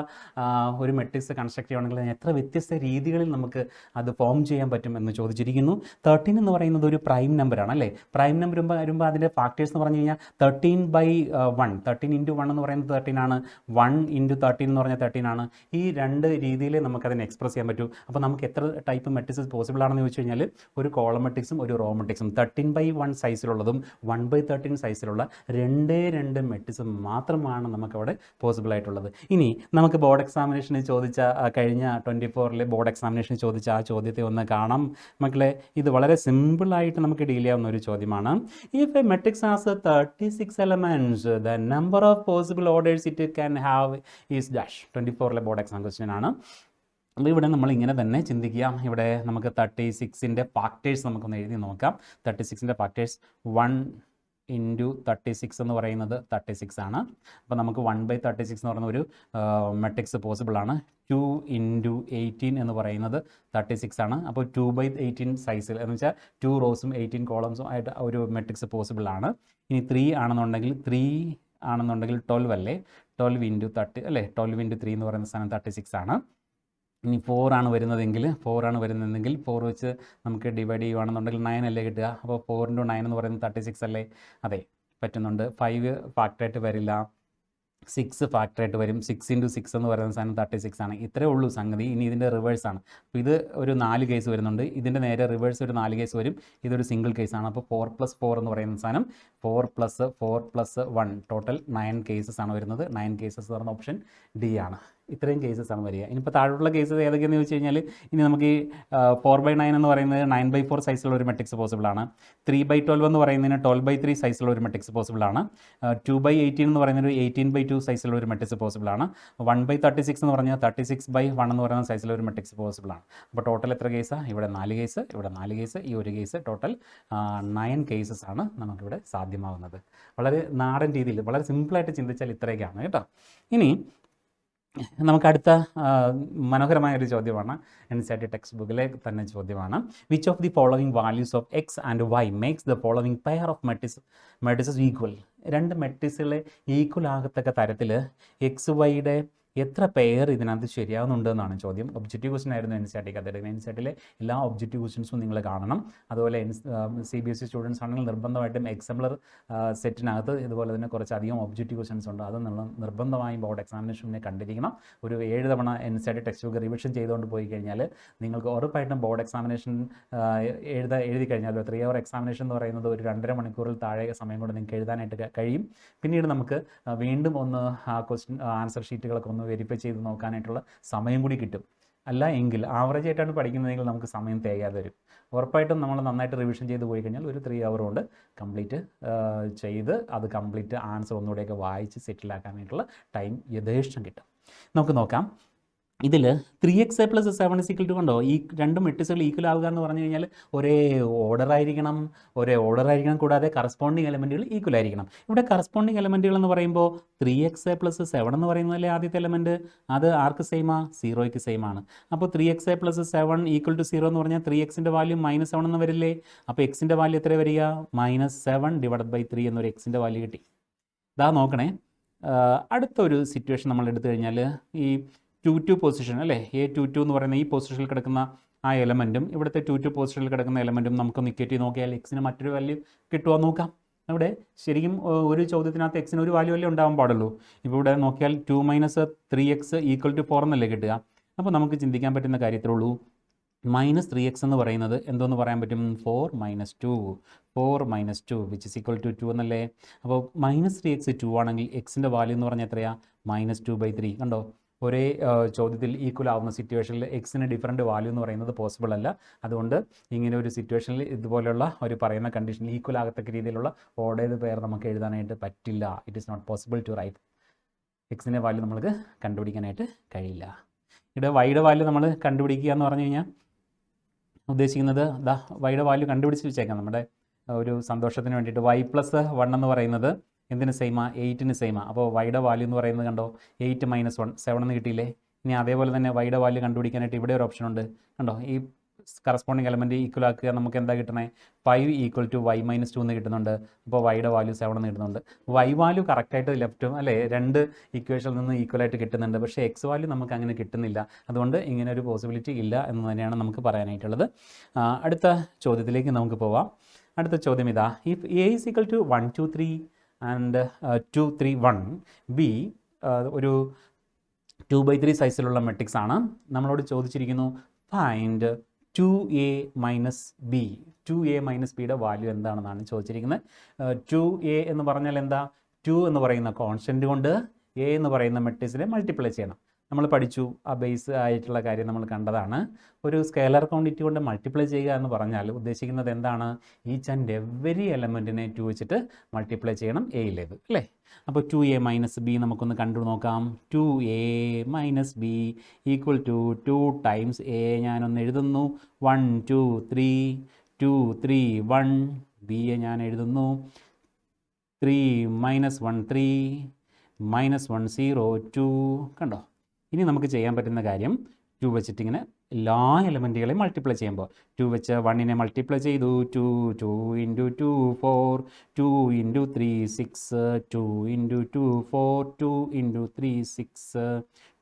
ഒരു മെട്രിക്സ് കൺസ്ട്രക്ട് ചെയ്യുകയാണെങ്കിൽ എത്ര വ്യത്യസ്ത രീതികളിൽ നമുക്ക് അത് ഫോം ചെയ്യാൻ പറ്റും എന്ന് ചോദിച്ചിരിക്കുന്നു. 13 എന്ന് പറയുന്നത് ഒരു പ്രൈം നമ്പറാണ് അല്ലേ. പ്രൈം നമ്പർ വരുമ്പോൾ അതിൻ്റെ ഫാക്ടേഴ്സ് എന്ന് പറഞ്ഞു കഴിഞ്ഞാൽ 13/1 13 ഇൻറ്റു 1 എന്ന് പറയുന്നത് 13 ആണ്. 1 ഇൻറ്റു 13 എന്ന് പറഞ്ഞാൽ 13 ആണ്. ഈ രണ്ട് രീതിയിൽ നമുക്കതിനെ എക്സ്പ്രസ് ചെയ്യാൻ പറ്റും. അപ്പോൾ നമുക്ക് എത്ര ടൈപ്പ് മെട്രിക്സ് പോസിബിൾ ആണെന്ന് ചോദിച്ചു കഴിഞ്ഞാൽ ഒരു കോളം മെട്രിക്സും ഒരു റോ മെട്രിക്സും 13/1 സൈസിലുള്ളതും 1/13 സൈസിലുള്ള രണ്ട് മെട്രിക്സ് മാത്രമാണ് നമുക്കവിടെ പോസിബിൾ ആയിട്ടുള്ളത്. ഇനി നമുക്ക് ബോർഡ് എക്സാമിനേഷന് ചോദിച്ച കഴിഞ്ഞ 24-ലെ ബോർഡ് എക്സാമിനേഷന് ചോദിച്ച ആ ചോദ്യത്തെ ഒന്ന് കാണാം മക്കളെ. ഇത് വളരെ സിമ്പിളായിട്ട് നമുക്ക് ഡീൽ ചെയ്യാവുന്ന ഒരു ചോദ്യമാണ്. If A matrix has 36 elements, the number of possible orders it can have is dash. 24-ലെ ബോർഡ് എക്സാം ക്വസ്റ്റ്യൻ ആണ്. അപ്പോൾ ഇവിടെ നമ്മൾ ഇങ്ങനെ തന്നെ ചിന്തിക്കുക. ഇവിടെ നമുക്ക് 36-ൻ്റെ ഫാക്ടേഴ്സ് നമുക്കൊന്ന് എഴുതി നോക്കാം. 36-ൻ്റെ ഫാക്ടേഴ്സ് 1 ഇൻറ്റു 36 എന്ന് പറയുന്നത് 36 ആണ്. അപ്പോൾ നമുക്ക് 1/36 എന്ന് പറയുന്ന ഒരു മെട്രിക്സ് പോസിബിൾ ആണ്. 2 ഇൻറ്റു 18 എന്ന് പറയുന്നത് 36 ആണ്. അപ്പോൾ 2/18 സൈസിൽ എന്ന് വെച്ചാൽ 2 റോസും 18 കോളംസും ആയിട്ട് ഒരു മെട്രിക്സ് പോസിബിൾ ആണ്. ഇനി 3 ആണെന്നുണ്ടെങ്കിൽ 12 അല്ലേ. 12 ഇൻറ്റു 30 അല്ലേ. 12 ഇൻറ്റു 3 എന്ന് പറയുന്ന സാധനം 36 ആണ്. ഇനി 4 ആണ് വരുന്നതെങ്കിൽ 4 വെച്ച് നമുക്ക് ഡിവൈഡ് ചെയ്യുകയാണെന്നുണ്ടെങ്കിൽ 9 അല്ലേ കിട്ടുക. അപ്പോൾ 4 ഇൻറ്റു 9 എന്ന് പറയുന്നത് 36 അല്ലേ. അതെ, പറ്റുന്നുണ്ട്. 5 ഫാക്ടറായിട്ട് വരില്ല, 6 ഫാക്ടറായിട്ട് വരും. 6 ഇൻറ്റു 6 എന്ന് പറയുന്ന സാധനം 36 ആണ്. ഇത്രയേ ഉള്ളൂ സംഗതി. ഇനി ഇതിൻ്റെ റിവേഴ്സാണ്. അപ്പോൾ ഇത് ഒരു 4 കേസ് വരുന്നുണ്ട്. ഇതിൻ്റെ നേരെ റിവേഴ്സ് ഒരു 4 കേസ് വരും. ഇതൊരു സിംഗിൾ കേസാണ്. അപ്പോൾ 4+4 എന്ന് പറയുന്ന സാധനം 4+4+1 ടോട്ടൽ 9 കേസസ് ആണ് വരുന്നത്. 9 കേസസ് എന്ന് പറയുന്ന ഓപ്ഷൻ ഡി ആണ്. ഇത്രയും കേസസ് ആണ് വരിക. ഇനിയിപ്പോൾ താഴെയുള്ള കേസസ് ഏതൊക്കെയെന്ന് ചോദിച്ചു കഴിഞ്ഞാൽ ഇനി നമുക്ക് ഈ 4/9 എന്ന് പറയുന്നത് 9/4 സൈസിലുള്ള ഒരു മെട്രിക്സ് പോസിബിൾ ആണ്. 3/12 എന്ന് പറയുന്നതിന് 12/3 സൈസിലുള്ള ഒരു മെട്രിക്സ് പോസിബിൾ ആണ്. 2/18 എന്ന് പറയുന്നത് 18/2 സൈസിലുള്ള ഒരു മെട്രിക്സ് പോസിബിൾ ആണ്. 1/36 എന്ന് പറഞ്ഞാൽ 36/1 എന്ന് പറയുന്ന സൈസിലുള്ള ഒരു മെട്രിക്സ് പോസിബിൾ ആണ്. അപ്പോൾ ടോട്ടൽ എത്ര കേസാണ്? ഇവിടെ 4 കേസ്, ഇവിടെ 4 കേസ്, ഈ ഒരു കേസ്, ടോട്ടൽ 9 കേസസ് ആണ് നമുക്കിവിടെ സാധ്യമാകുന്നത്. വളരെ നാടൻ രീതിയിൽ വളരെ സിമ്പിളായിട്ട് ചിന്തിച്ചാൽ ഇത്രയൊക്കെയാണ് കേട്ടോ. ഇനി നമുക്ക് അടുത്ത മനോഹരമായ ഒരു ചോദ്യമാണ് NCERT ടെക്സ്റ്റ് ബുക്കിലെ തന്നെ ചോദ്യമാണ്. Which of the following values of X and Y makes the following pair of matrices equal? രണ്ട് മെട്രിക്സുകളെ ഈക്വൽ ആകത്തക്ക തരത്തിൽ എക്സ് വൈയുടെ എത്ര പെയർ ഇതിനകത്ത് ശരിയാവുന്നുണ്ടെന്നാണ് ചോദ്യം. ഒബ്ജക്റ്റീവ് ക്വസ്റ്റൻ ആയിരുന്നു NCERT കാറ്റഗറി. NCERTലെ എല്ലാ ഒബ്ജക്റ്റീവ് ക്വസ്റ്റൻസും നിങ്ങൾ കാണണം. അതുപോലെ CBSE സ്റ്റുഡൻസ് ആണെങ്കിൽ നിർബന്ധമായിട്ടും എക്സാംപ്ലർ സെറ്റിനകത്ത് ഇതുപോലെ തന്നെ കുറച്ചധികം ഒബ്ജക്റ്റീവ് ക്വസ്റ്റൻസ് ഉണ്ട്. അത് നിർബന്ധമായും ബോർഡ് എക്സാമിനേഷനെ കണ്ടിരിക്കണം. ഒരു 7 തവണ NCERT ടെക്സ്റ്റ് ബുക്ക് റിവിഷൻ ചെയ്തുകൊണ്ട് പോയി കഴിഞ്ഞാൽ നിങ്ങൾക്ക് ഉറപ്പായിട്ടും ബോർഡ് എക്സാമിനേഷൻ എഴുതി കഴിഞ്ഞാൽ 3 hour എക്സാമിനേഷൻ എന്ന് പറയുന്നത് ഒരു 2.5 മണിക്കൂറിൽ താഴെ സമയം കൊണ്ട് നിങ്ങൾക്ക് എഴുതാനായിട്ട് കഴിയും. പിന്നീട് നമുക്ക് വീണ്ടും ഒന്ന് ആ ക്വസ്റ്റ്യൻ ആൻസർ ഷീറ്റുകളൊക്കെ ഒന്ന് വെരിഫൈ ചെയ്ത് നോക്കാനായിട്ടുള്ള സമയം കൂടി കിട്ടും. അല്ല എങ്കിൽ ആവറേജ് ആയിട്ടാണ് പഠിക്കുന്നതെങ്കിൽ നമുക്ക് സമയം തികയാതെ വരും. ഉറപ്പായിട്ടും നമ്മൾ നന്നായിട്ട് റിവിഷൻ ചെയ്ത് പോയി കഴിഞ്ഞാൽ ഒരു 3 hour കൊണ്ട് കംപ്ലീറ്റ് ചെയ്ത് അത് കംപ്ലീറ്റ് ആൻസർ ഒന്നുകൂടെയൊക്കെ വായിച്ച് സെറ്റിലാക്കാനായിട്ടുള്ള ടൈം യഥേഷ്ടം കിട്ടും. നമുക്ക് നോക്കാം. ഇതിൽ 3x + 7 = കണ്ടോ, ഈ രണ്ട് മെട്രിക്സുകൾ ഈക്വൽ ആവുക എന്ന് പറഞ്ഞു കഴിഞ്ഞാൽ ഒരേ ഓർഡർ ആയിരിക്കണം, കൂടാതെ കറസ്പോണ്ടിങ് എലമെൻറ്റുകൾ ഈക്വൽ ആയിരിക്കണം. ഇവിടെ കറസ്പോണ്ടിങ് എലമെൻറ്റുകൾ എന്ന് പറയുമ്പോൾ 3x + 7 എന്ന് പറയുന്നതല്ലേ ആദ്യത്തെ എലമെൻറ്റ്, അത് ആർക്ക് സെയിമാ? 0ക്ക് സെയിമാണ്. അപ്പോൾ 3x + 7 = 0 എന്ന് പറഞ്ഞാൽ 3xൻ്റെ വാല്യൂ -7 എന്ന് വരില്ലേ? അപ്പോൾ എക്സിൻ്റെ വാല്യൂ എത്ര വരിക? -7/3 എന്നൊരു എക്സിൻ്റെ വാല്യൂ കിട്ടി. ഇതാ നോക്കണേ, അടുത്തൊരു സിറ്റുവേഷൻ നമ്മൾ എടുത്തു കഴിഞ്ഞാൽ ഈ 2 പൊസിഷൻ അല്ലേ, A22 എന്ന് പറയുന്ന ഈ പൊസിഷനിൽ കിടക്കുന്ന ആ എലമെൻറ്റും ഇവിടുത്തെ 2 പൊസിഷനിൽ കിടക്കുന്ന എലമെൻറ്റും നമുക്കൊന്ന് ഇക്വേറ്റ് ചെയ്ത് നോക്കിയാൽ എക്സിന് മറ്റൊരു വാല്യൂ കിട്ടുമോ നോക്കാം. ഇവിടെ ശരിക്കും ഒരു ചോദ്യത്തിനകത്ത് എക്സിന് ഒരു വാല്യൂ അല്ലേ ഉണ്ടാവാൻ പാടുള്ളൂ. ഇപ്പോൾ ഇവിടെ നോക്കിയാൽ 2 - 3x = 4 എന്നല്ലേ കിട്ടുക. അപ്പോൾ നമുക്ക് ചിന്തിക്കാൻ പറ്റുന്ന കാര്യത്തിലേ ഉള്ളൂ, -3x എന്ന് പറയുന്നത് എന്തോന്ന് പറയാൻ പറ്റും? 4 - 2 വിച്ച് ഇസ് ഈക്വൽ ടു 2 എന്നല്ലേ. അപ്പോൾ -3x 2 ആണെങ്കിൽ എക്സിൻ്റെ വാല്യൂ എന്ന് പറഞ്ഞാൽ എത്രയാണ്? -2/3. കണ്ടോ, ഒരേ ചോദ്യത്തിൽ ഈക്വൽ ആവുന്ന സിറ്റുവേഷനിൽ എക്സിന് ഡിഫറൻറ്റ് വാല്യൂ എന്ന് പറയുന്നത് പോസിബിൾ അല്ല. അതുകൊണ്ട് ഇങ്ങനെ ഒരു സിറ്റുവേഷനിൽ ഇതുപോലെയുള്ള ഒരു പറയുന്ന കണ്ടീഷനിൽ ഈക്വൽ ആകത്തക്ക രീതിയിലുള്ള ഓർഡേഡ് പെയർ നമുക്ക് എഴുതാനായിട്ട് പറ്റില്ല. It is not possible to write. എക്സിൻ്റെ വാല്യൂ നമുക്ക് കണ്ടുപിടിക്കാനായിട്ട് കഴിയില്ല. ഇവിടെ വൈയുടെ വാല്യൂ നമ്മൾ കണ്ടുപിടിക്കുക എന്ന് പറഞ്ഞു കഴിഞ്ഞാൽ ഉദ്ദേശിക്കുന്നത് വൈയുടെ വാല്യൂ കണ്ടുപിടിച്ച് വെച്ചേക്കാം നമ്മുടെ ഒരു സന്തോഷത്തിന് വേണ്ടിയിട്ട്. y + 1 എന്ന് പറയുന്നത് എന്തിന് സെയിമാ? 8ന് സെയിമാ. അപ്പോൾ വൈയുടെ വാല്യൂ എന്ന് പറയുന്നത് കണ്ടോ, 8 - 1 7 എന്ന് കിട്ടിയില്ലേ. ഇനി അതേപോലെ തന്നെ വൈയുടെ വാല്യൂ കണ്ടുപിടിക്കാനായിട്ട് ഇവിടെ ഒരു ഓപ്ഷൻ ഉണ്ട്. കണ്ടോ, ഈ കറസ്പോണ്ടിങ് എലമെൻറ്റ് ഈക്വൽ ആക്കുക. നമുക്ക് എന്താ കിട്ടണേ? 5 = y - 2 എന്ന് കിട്ടുന്നുണ്ട്. അപ്പോൾ വൈയുടെ വാല്യൂ 7 എന്ന് കിട്ടുന്നുണ്ട്. വൈ വാല്യൂ കറക്റ്റായിട്ട് ലെഫ്റ്റും അല്ലേ, രണ്ട് ഇക്വേഷനിൽ നിന്ന് ഈക്വലായിട്ട് കിട്ടുന്നുണ്ട്. പക്ഷേ എക്സ് വാല്യൂ നമുക്ക് അങ്ങനെ കിട്ടുന്നില്ല. അതുകൊണ്ട് ഇങ്ങനെ ഒരു പോസിബിലിറ്റി ഇല്ല എന്ന് തന്നെയാണ് നമുക്ക് പറയാനായിട്ടുള്ളത്. അടുത്ത ചോദ്യത്തിലേക്ക് നമുക്ക് പോവാം. അടുത്ത ചോദ്യം ഇതാ, ഇഫ് A = 1 2 3 ആൻഡ് 2 3 1 B ഒരു 2/3 സൈസിലുള്ള മെട്രിക്സ് ആണ്. നമ്മളോട് ചോദിച്ചിരിക്കുന്നു ഫൈൻഡ് 2a - b. 2a - bയുടെ വാല്യൂ എന്താണെന്നാണ് ചോദിച്ചിരിക്കുന്നത്. 2a എന്ന് പറഞ്ഞാൽ എന്താ? 2 എന്ന് പറയുന്ന കോൺസ്റ്റൻറ്റ് കൊണ്ട് a എന്ന് പറയുന്ന മെട്രിക്സിനെ മൾട്ടിപ്ലൈ ചെയ്യണം. നമ്മൾ പഠിച്ചു, ആ ബേസ് ആയിട്ടുള്ള കാര്യം നമ്മൾ കണ്ടതാണ്. ഒരു സ്കേലർ ക്വാണ്ടിറ്റി കൊണ്ട് മൾട്ടിപ്ലൈ ചെയ്യുക എന്ന് പറഞ്ഞാൽ ഉദ്ദേശിക്കുന്നത് എന്താണ്? ഈച്ച് ആൻഡ് എവരി എലമെൻറ്റിനെ 2 വെച്ചിട്ട് മൾട്ടിപ്ലൈ ചെയ്യണം എയിലേത് അല്ലേ. അപ്പോൾ 2a - b നമുക്കൊന്ന് കണ്ടു നോക്കാം. 2a - b = 2 times a. ഞാനൊന്ന് എഴുതുന്നു. 1 2 3 2 3 1. b ഞാൻ എഴുതുന്നു. 3 - 1 3 -1 0 2. കണ്ടോ, ഇനി നമുക്ക് ചെയ്യാൻ പറ്റുന്ന കാര്യം 2 വെച്ചിട്ട് ഇങ്ങനെ എല്ലാ എലമെൻറ്റുകളെയും മൾട്ടിപ്ലൈ ചെയ്യുമ്പോൾ 2 വെച്ച് 1നെ മൾട്ടിപ്ലൈ ചെയ്തു. 2 2 × 2 4 2 × 3 6 2 × 2 4 2 × 3 6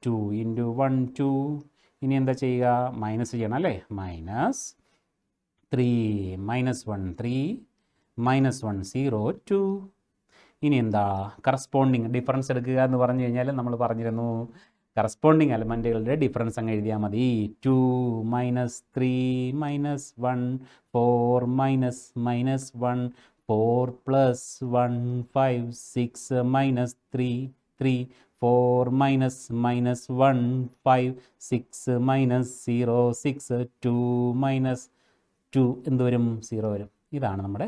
2 × 1 2. ഇനി എന്താ ചെയ്യുക? മൈനസ് ചെയ്യണം അല്ലേ. -3 -1 3 -1 0 2. ഇനി എന്താ? കറസ്പോണ്ടിങ് ഡിഫറൻസ് എടുക്കുക എന്ന് പറഞ്ഞു കഴിഞ്ഞാൽ നമ്മൾ പറഞ്ഞിരുന്നു, കറസ്പോണ്ടിങ് എലമെൻറ്റുകളുടെ ഡിഫറൻസ് അങ്ങ് എഴുതിയാൽ മതി. 2 - 3 - 1 4 - -1 4 + 1 5 6 - 3 3 4 - -1 5 6 - 0 6 2 - 2 എന്ത് വരും? 0 വരും. ഇതാണ് നമ്മുടെ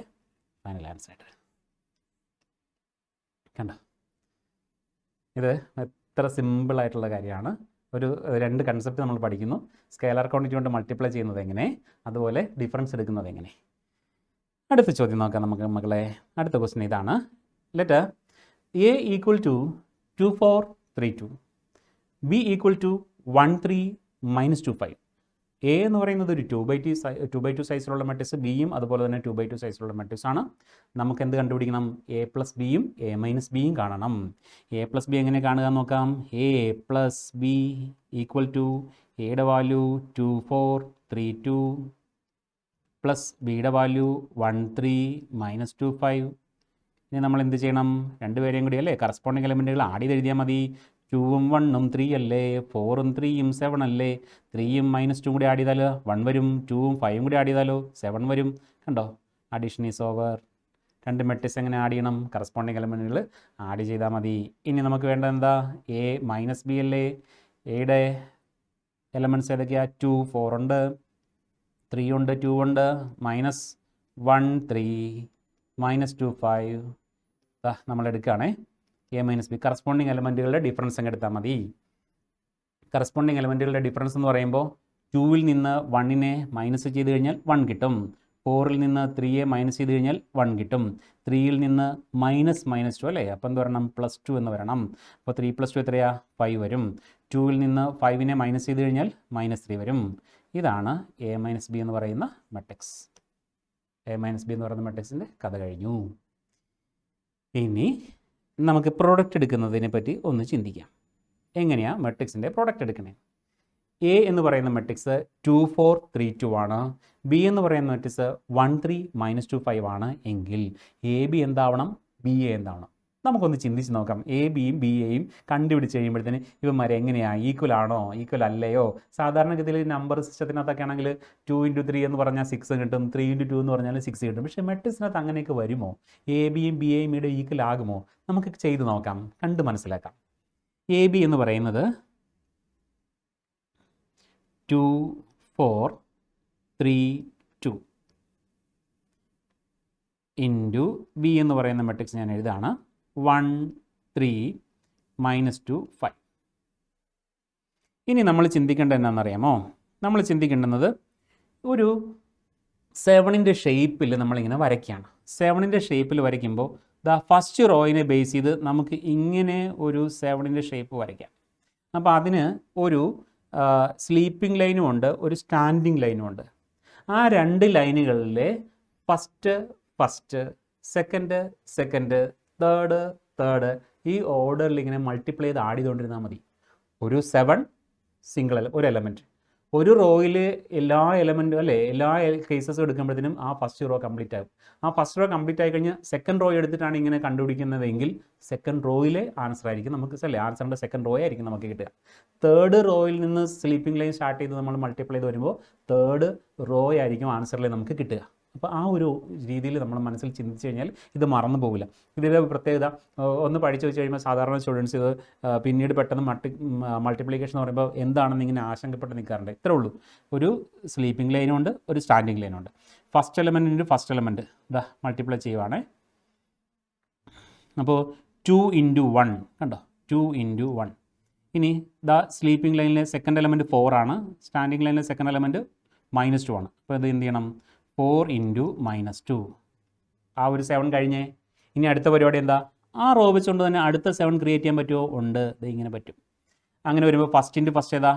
ഫൈനൽ ആൻസർ ആയിട്ട്. കണ്ടോ, ഇത് എത്ര സിമ്പിളായിട്ടുള്ള കാര്യമാണ്. ഒരു 2 കൺസെപ്റ്റ് നമ്മൾ പഠിക്കുന്നു. സ്കേലർ ക്വാണ്ടിറ്റി കൊണ്ട് മൾട്ടിപ്ലൈ ചെയ്യുന്നത് എങ്ങനെ, അതുപോലെ ഡിഫറൻസ് എടുക്കുന്നത് എങ്ങനെ. അടുത്ത ചോദ്യം നോക്കാം നമുക്ക് മക്കളെ. അടുത്ത ക്വസ്റ്റ്യൻ ഇതാണ്. Let A = 2 4 3 2. B equal to 1 3 minus 2 5. A എന്ന് പറയുന്നത് ഒരു 2/2 സൈസിലുള്ള മെട്രിക്സ്, ബിയും അതുപോലെ തന്നെ 2/2 സൈസിലുള്ള മെട്രിക്സ് ആണ്. നമുക്ക് എന്ത് കണ്ടുപിടിക്കണം? എ പ്ലസ് ബിയും എ മൈനസ് ബിയും കാണണം. എ പ്ലസ് ബി എങ്ങനെ കാണുക നോക്കാം. A plus B equal to എയുടെ വാല്യൂ 2 4 3 2 പ്ലസ് ബിയുടെ വാല്യൂ 1 3 മൈനസ് 2 5. ഇനി നമ്മൾ എന്ത് ചെയ്യണം? രണ്ടുപേരെയും കൂടി അല്ലേ കറസ്പോണ്ടിങ് എലമെൻറ്റുകൾ ആഡ് ചെയ്ത് എഴുതിയാൽ മതി. 2ഉം 1ഉം 3 അല്ലേ, 4ഉം 3ഉം 7 അല്ലേ, 3ഉം മൈനസ് 2 കൂടി ആഡ് ചെയ്താൽ 1 വരും, 2ഉം 5ഉം കൂടി ആഡ് ചെയ്താലോ 7 വരും. കണ്ടോ? Addition is over. രണ്ട് മെട്രിക്സ് എങ്ങനെ ആഡ് ചെയ്യണം? കറസ്പോണ്ടിങ് എലമെൻറ്റുകൾ ആഡ് ചെയ്താൽ മതി. ഇനി നമുക്ക് വേണ്ടത് എന്താ? എ മൈനസ് ബി അല്ലേ. എയുടെ എലമെൻറ്റ്സ് ഏതൊക്കെയാണ്? 2 4 ഉണ്ട്, 3 ഉണ്ട്, 2 ഉണ്ട്, മൈനസ് 1 3 മൈനസ് 2 5. നമ്മൾ എടുക്കുകയാണേ എ മൈനസ് ബി. കറസ്പോണ്ടിങ് എലമെൻറ്റുകളുടെ ഡിഫറൻസ് അങ്ങ് എടുത്താൽ മതി. കറസ്പോണ്ടിങ് എലമെൻറ്റുകളുടെ ഡിഫറൻസ് എന്ന് പറയുമ്പോൾ 2ൽ നിന്ന് 1നെ മൈനസ് ചെയ്ത് കഴിഞ്ഞാൽ 1 കിട്ടും, 4ൽ നിന്ന് 3യെ മൈനസ് ചെയ്ത് കഴിഞ്ഞാൽ 1 കിട്ടും, 3ൽ നിന്ന് മൈനസ് 2 അല്ലേ, അപ്പോൾ എന്ത് വരണം? +2 എന്ന് വരണം. അപ്പോൾ 3 + 2 എത്രയാ? 5 വരും. 2ൽ നിന്ന് 5നെ മൈനസ് ചെയ്ത് കഴിഞ്ഞാൽ -3 വരും. ഇതാണ് എ മൈനസ് ബി എന്ന് പറയുന്ന മെട്രിക്സ്. എ മൈനസ് ബി എന്ന് പറയുന്ന മെട്രിക്സിൻ്റെ കഥ കഴിഞ്ഞു. ഇനി നമുക്ക് പ്രോഡക്റ്റ് എടുക്കുന്നതിനെ പറ്റി ഒന്ന് ചിന്തിക്കാം. എങ്ങനെയാണ് മെട്രിക്സിൻ്റെ പ്രോഡക്റ്റ് എടുക്കണേ? എ എന്ന് പറയുന്ന മെട്രിക്സ് 2 4 3 2 ആണ്. ബി എന്ന് പറയുന്ന മെട്രിക്സ് 1 3 മൈനസ് 2 5 ആണ്. എങ്കിൽ എ ബി എന്താവണം? ബി എ എന്താവണം? നമുക്കൊന്ന് ചിന്തിച്ച് നോക്കാം. എ ബിയും ബി എയും കണ്ടുപിടിച്ച് കഴിയുമ്പോഴത്തേന് ഇവന്മാരെ എങ്ങനെയാണ്? ഈക്വൽ ആണോ ഈക്വൽ അല്ലയോ? സാധാരണഗതിയിൽ നമ്പർ സിസ്റ്റത്തിനകത്തൊക്കെ ആണെങ്കിൽ 2 × 3 എന്ന് പറഞ്ഞാൽ 6 കിട്ടും, 3 × 2 എന്ന് പറഞ്ഞാൽ 6 കിട്ടും. പക്ഷേ മെട്രിക്സിനകത്ത് അങ്ങനെയൊക്കെ വരുമോ? എ ബിയും ബി എയും ഇവിടെ ഈക്വൽ ആകുമോ? നമുക്ക് ചെയ്ത് നോക്കാം, കണ്ട് മനസ്സിലാക്കാം. എ ബി എന്ന് പറയുന്നത് 2 4 3 2 ഇൻറ്റു ബി എന്ന് പറയുന്ന മെട്രിക്സ് ഞാൻ എഴുതാണ് 1 3 മൈനസ് 2 5. ഇനി നമ്മൾ ചിന്തിക്കേണ്ടത് എന്താണെന്നറിയാമോ? നമ്മൾ ചിന്തിക്കേണ്ടുന്നത് ഒരു 7ൻ്റെ ഷേപ്പിൽ നമ്മളിങ്ങനെ വരയ്ക്കുകയാണ്. 7ൻ്റെ ഷേപ്പിൽ വരയ്ക്കുമ്പോൾ ഫസ്റ്റ് റോയിനെ ബേസ് ചെയ്ത് നമുക്ക് ഇങ്ങനെ ഒരു 7ൻ്റെ ഷേപ്പ് വരയ്ക്കാം. അപ്പോൾ അതിന് ഒരു സ്ലീപ്പിംഗ് ലൈനും ഉണ്ട്, ഒരു സ്റ്റാൻഡിങ് ലൈനും ഉണ്ട്. ആ രണ്ട് ലൈനുകളിലെ ഫസ്റ്റ് സെക്കൻഡ് തേർഡ് ഈ ഓർഡറിൽ ഇങ്ങനെ മൾട്ടിപ്ലൈ ചെയ്ത് ആഡ് ചെയ്തുകൊണ്ടിരുന്നാൽ മതി. ഒരു 7 സിംഗിൾ ഒരു എലമെൻറ്റ്, ഒരു റോയിൽ എല്ലാ എലമെൻറ്റും അല്ലേ എല്ലാ കേസസും എടുക്കുമ്പോഴത്തേനും ആ ഫസ്റ്റ് റോ കംപ്ലീറ്റ് ആകും. ആ ഫസ്റ്റ് റോ കംപ്ലീറ്റ് ആയി കഴിഞ്ഞാൽ സെക്കൻഡ് റോ എടുത്തിട്ടാണ് ഇങ്ങനെ കണ്ടുപിടിക്കുന്നതെങ്കിൽ സെക്കൻഡ് റോയിലെ ആൻസർ ആയിരിക്കും നമുക്ക് അല്ലേ ആൻസറിൻ്റെ സെക്കൻഡ് റോ ആയിരിക്കും നമുക്ക് കിട്ടുക. തേർഡ് റോയിൽ നിന്ന് സ്ലീപ്പിംഗ് ലൈൻ സ്റ്റാർട്ട് ചെയ്ത് നമ്മൾ മൾട്ടിപ്ലൈ ചെയ്ത് വരുമ്പോൾ തേർഡ് റോ ആയിരിക്കും ആൻസറിൽ നമുക്ക് കിട്ടുക. അപ്പോൾ ആ ഒരു രീതിയിൽ നമ്മൾ മനസ്സിൽ ചിന്തിച്ച് കഴിഞ്ഞാൽ ഇത് മറന്നു പോകില്ല. ഇതിൻ്റെ പ്രത്യേകത ഒന്ന് പഠിച്ചു വെച്ച് കഴിയുമ്പോൾ സാധാരണ സ്റ്റുഡൻസ് ഇത് പിന്നീട് പെട്ടെന്ന് മൾട്ടിപ്ലിക്കേഷൻ എന്ന് പറയുമ്പോൾ എന്താണെന്ന് ഇങ്ങനെ ആശങ്കപ്പെട്ട് നിൽക്കാറുണ്ട്. ഇത്രേ ഉള്ളൂ. ഒരു സ്ലീപ്പിംഗ് ലൈനുണ്ട്, ഒരു സ്റ്റാൻഡിങ് ലൈനുണ്ട്. ഫസ്റ്റ് എലമെൻറ്റ് ഇതാ മൾട്ടിപ്ലൈ ചെയ്യുവാണേ. അപ്പോൾ 2 × 1 കണ്ടോ, 2 × 1. ഇനി സ്ലീപ്പിംഗ് ലൈനിലെ സെക്കൻഡ് എലമെൻറ്റ് 4 ആണ്, സ്റ്റാൻഡിങ് ലൈനിലെ സെക്കൻഡ് എലമെൻറ്റ് -2 ആണ്. അപ്പോൾ ഇത് എന്ത് ചെയ്യണം? 4 × -2. ആ ഒരു 7 കഴിഞ്ഞേ. ഇനി അടുത്ത പരിപാടി എന്താ? ആ റോ വെച്ചുകൊണ്ട് തന്നെ അടുത്ത 7 ക്രിയേറ്റ് ചെയ്യാൻ പറ്റുമോ? ഉണ്ട്, ഇത് ഇങ്ങനെ പറ്റും. അങ്ങനെ വരുമ്പോൾ ഫസ്റ്റ് ഏതാ?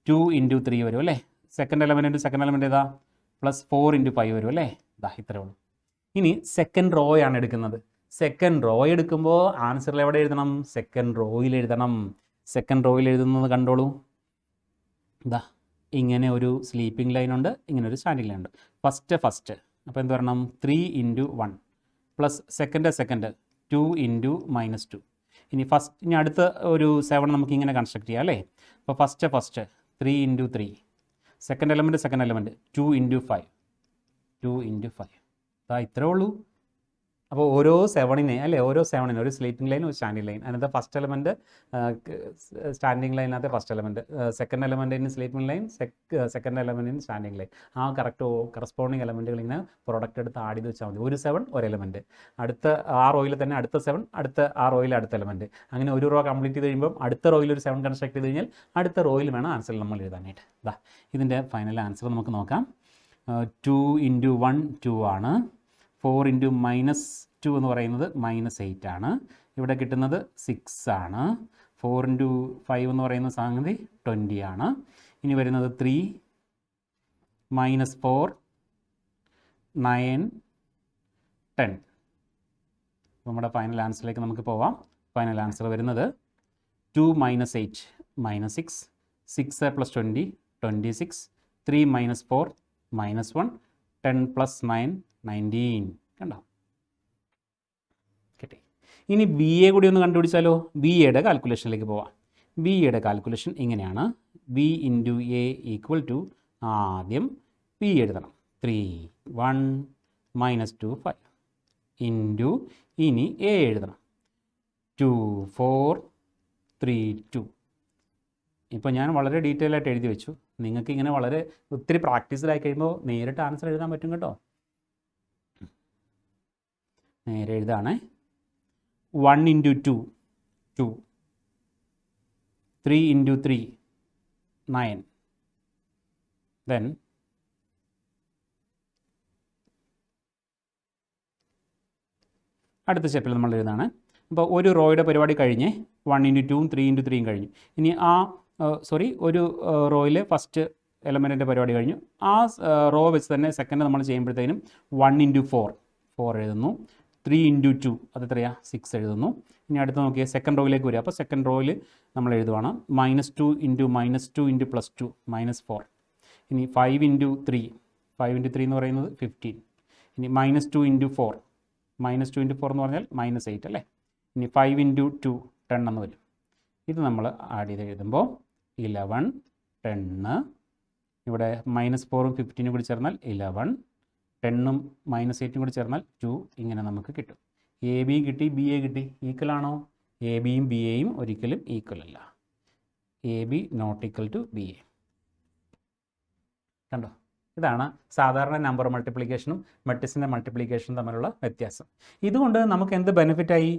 2 × 3 വരും അല്ലേ. സെക്കൻഡ് എലമെൻറ്റ് ഏതാ? +4 × 5 വരും അല്ലേ. ഇത്രേ ഉള്ളൂ. ഇനി സെക്കൻഡ് റോ ആണ് എടുക്കുന്നത്. സെക്കൻഡ് റോ എടുക്കുമ്പോൾ ആൻസറിൽ എവിടെ എഴുതണം? സെക്കൻഡ് റോയിൽ എഴുതണം. സെക്കൻഡ് റോയിൽ എഴുതുന്നത് കണ്ടോളൂ. ഇങ്ങനെ ഒരു സ്ലീപ്പിംഗ് ലൈൻ ഉണ്ട്, ഇങ്ങനെ ഒരു സ്റ്റാൻഡിംഗ് ലൈൻ ഉണ്ട്. ഫസ്റ്റ് അപ്പോൾ എന്ത് പറയണം? 3 × 1 പ്ലസ് സെക്കൻഡ് 2 × -2. ഇനി അടുത്ത ഒരു 7 നമുക്ക് ഇങ്ങനെ കൺസ്ട്രക്ട് ചെയ്യാം അല്ലേ. അപ്പോൾ ഫസ്റ്റ് 3 × 3, സെക്കൻഡ് എലമെൻറ്റ് 2 × 5 ഇത്രേ ഉള്ളൂ. അപ്പോൾ ഓരോ 7നെ ഒരു സ്ലീപ്പിംഗ് ലൈൻ, ഒരു സ്റ്റാൻഡിംഗ് ലൈൻ. അതിനകത്ത് ഫസ്റ്റ് എലമെൻറ്റ് സ്റ്റാൻഡിംഗ് ലൈനകത്ത് ഫസ്റ്റ് എലമെൻറ്റ്, സെക്കൻഡ് എലമെൻറ്റിന് സ്ലീപ്പിംഗ് ലൈൻ, സെക്കൻഡ് എലമെൻറ്റിന് സ്റ്റാൻഡിംഗ് ലൈൻ. ആ കറസ്പോണ്ടിങ് എലമെൻറ്റുകൾ ഇങ്ങനെ പ്രോഡക്റ്റ് എടുത്ത് ആഡ് ചെയ്ത് വെച്ചാൽ മതി. ഒരു 7 ഒരു എലമെൻറ്റ്, അടുത്ത ആ റോയിൽ തന്നെ അടുത്ത 7, അടുത്ത ആ റോയിൽ അടുത്ത എലമെൻറ്റ്. അങ്ങനെ ഒരു റോ കംപ്ലീറ്റ് ചെയ്ത് കഴിയുമ്പോൾ അടുത്ത റോയിൽ ഒരു 7 കൺസ്ട്രക്ട് ചെയ്ത് കഴിഞ്ഞാൽ അടുത്ത റോയിൽ വേണം ആൻസർ നമ്മൾ എഴുതാനായിട്ട്. ഇതിൻ്റെ ഫൈനൽ ആൻസർ നമുക്ക് നോക്കാം. 2 × 1 2 ആണ്. 4 × -2 എന്ന് പറയുന്നത് -8 ആണ്. ഇവിടെ കിട്ടുന്നത് 6 ആണ്. 4 ഇൻറ്റു 5 എന്ന് പറയുന്ന സംഗതി 20 ആണ്. ഇനി വരുന്നത് 3 - 4 9 10. നമ്മുടെ ഫൈനൽ ആൻസറിലേക്ക് നമുക്ക് പോവാം. ഫൈനൽ ആൻസർ വരുന്നത് 2 - 8 -6, 6 + 20 26, 3 - 4 -1, 10 + 9 19. കണ്ടോ? കിട്ടി. ഇനി ബി എ കൂടി ഒന്ന് കണ്ടുപിടിച്ചാലോ? ബി എയുടെ കാൽക്കുലേഷനിലേക്ക് പോവാം. ബി എയുടെ കാൽക്കുലേഷൻ ഇങ്ങനെയാണ്. B into A equal to, ആദ്യം ബി എഴുതണം. 3 1 -2 5 ഇൻറ്റു, ഇനി എ എഴുതണം. 2 4 3 2. ഇപ്പോൾ ഞാൻ വളരെ ഡീറ്റെയിൽ ആയിട്ട് എഴുതി വെച്ചു. നിങ്ങൾക്ക് ഇങ്ങനെ വളരെ ഒത്തിരി പ്രാക്ടീസിലായി കഴിയുമ്പോൾ നേരിട്ട് ആൻസർ എഴുതാൻ പറ്റും കേട്ടോ. നേരെ എഴുതാണ്. 1 ഇൻറ്റു 2 2, 3 ഇൻറ്റു 3 9, ദെൻ അടുത്ത സ്റ്റെപ്പിൽ നമ്മൾ എഴുതാണ്. അപ്പോൾ ഒരു റോയുടെ പരിപാടി കഴിഞ്ഞ് 1 ഇൻറ്റു 2 3 ഇൻറ്റു 3 കഴിഞ്ഞു. ഇനി ഒരു റോയിലെ ഫസ്റ്റ് എലമെൻറ്റിൻ്റെ പരിപാടി കഴിഞ്ഞു. ആ റോ വെച്ച് തന്നെ സെക്കൻഡ് നമ്മൾ ചെയ്യുമ്പോഴത്തേനും 1 ഇൻറ്റു 4 എഴുതുന്നു. 3 ഇൻറ്റു 2 അത് എത്രയാണ്? 6 എഴുതുന്നു. ഇനി അടുത്ത് നോക്കിയാൽ സെക്കൻഡ് റോയിലേക്ക് വരിക. അപ്പോൾ സെക്കൻഡ് റോയിൽ നമ്മൾ എഴുതുവാണ് -2 ഇൻറ്റു -2 ഇൻറ്റു +2 -4. ഇനി 5 ഇൻറ്റു 3 എന്ന് പറയുന്നത് 15. ഇനി -2 ഇൻറ്റു 4 എന്ന് പറഞ്ഞാൽ -8 അല്ലേ. ഇനി 5 ഇൻറ്റു 2 10 എന്ന് വരും. ഇത് നമ്മൾ ആഡ് ചെയ്ത് എഴുതുമ്പോൾ 11 10, ഇവിടെ -4ഉം 15ഉം കൂടി ചേർന്നാൽ 11, 10ഉം -8ഉം കൂടി ചേർന്നാൽ 2. ഇങ്ങനെ നമുക്ക് കിട്ടും. എ ബി കിട്ടി, ബി എ കിട്ടി. ഈക്വൽ ആണോ? എ ബിയും ബി എയും ഒരിക്കലും ഈക്വൽ അല്ല. A B not equal to B A. കണ്ടോ? ഇതാണ് സാധാരണ നമ്പർ മൾട്ടിപ്ലിക്കേഷനും മെട്രിക്സിൻ്റെ മൾട്ടിപ്ലിക്കേഷനും തമ്മിലുള്ള വ്യത്യാസം. ഇതുകൊണ്ട് നമുക്ക് എന്ത് ബെനിഫിറ്റായി?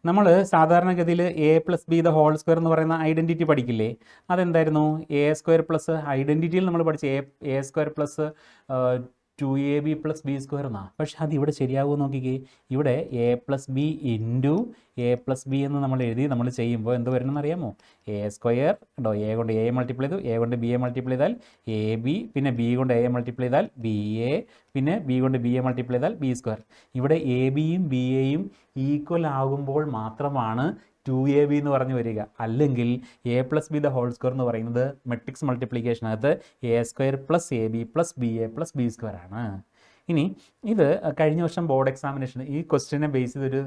നമ്മൾ സാധാരണഗതിയിൽ a+b² എന്ന് പറയുന്ന ഐഡൻറ്റിറ്റി പഠിക്കില്ലേ? അതെന്തായിരുന്നു? a² ഐഡൻറ്റിറ്റിയിൽ നമ്മൾ പഠിച്ച a² + 2ab + b² എന്നാണ്. പക്ഷേ അത് ഇവിടെ ശരിയാകുമോ നോക്കിക്കേ. ഇവിടെ a+b ഇൻറ്റു a+b എന്ന് നമ്മൾ എഴുതി നമ്മൾ ചെയ്യുമ്പോൾ എന്ത് വരണമെന്ന് അറിയാമോ? a² ഉണ്ടോ? a കൊണ്ട് a മൾട്ടിപ്ലൈ ചെയ്തു, a കൊണ്ട് b മൾട്ടിപ്ലൈ ചെയ്താൽ ab, പിന്നെ b കൊണ്ട് a മൾട്ടിപ്ലൈ ചെയ്താൽ ba, പിന്നെ b കൊണ്ട് b മൾട്ടിപ്ലൈ ചെയ്താൽ b². ഇവിടെ a bയും b യും ഈക്വൽ ആകുമ്പോൾ മാത്രമാണ് 2ab എന്ന് പറഞ്ഞു വരിക. അല്ലെങ്കിൽ a+b² എന്ന് പറയുന്നത് matrix മൾട്ടിപ്ലിക്കേഷനകത്ത് a² + ab + ba + b² ആണ്. ഇനി ഇത് കഴിഞ്ഞ വർഷം ബോർഡ് എക്സാമിനേഷൻ ഈ ക്വസ്റ്റ്യനെ ബേസ് ചെയ്തൊരു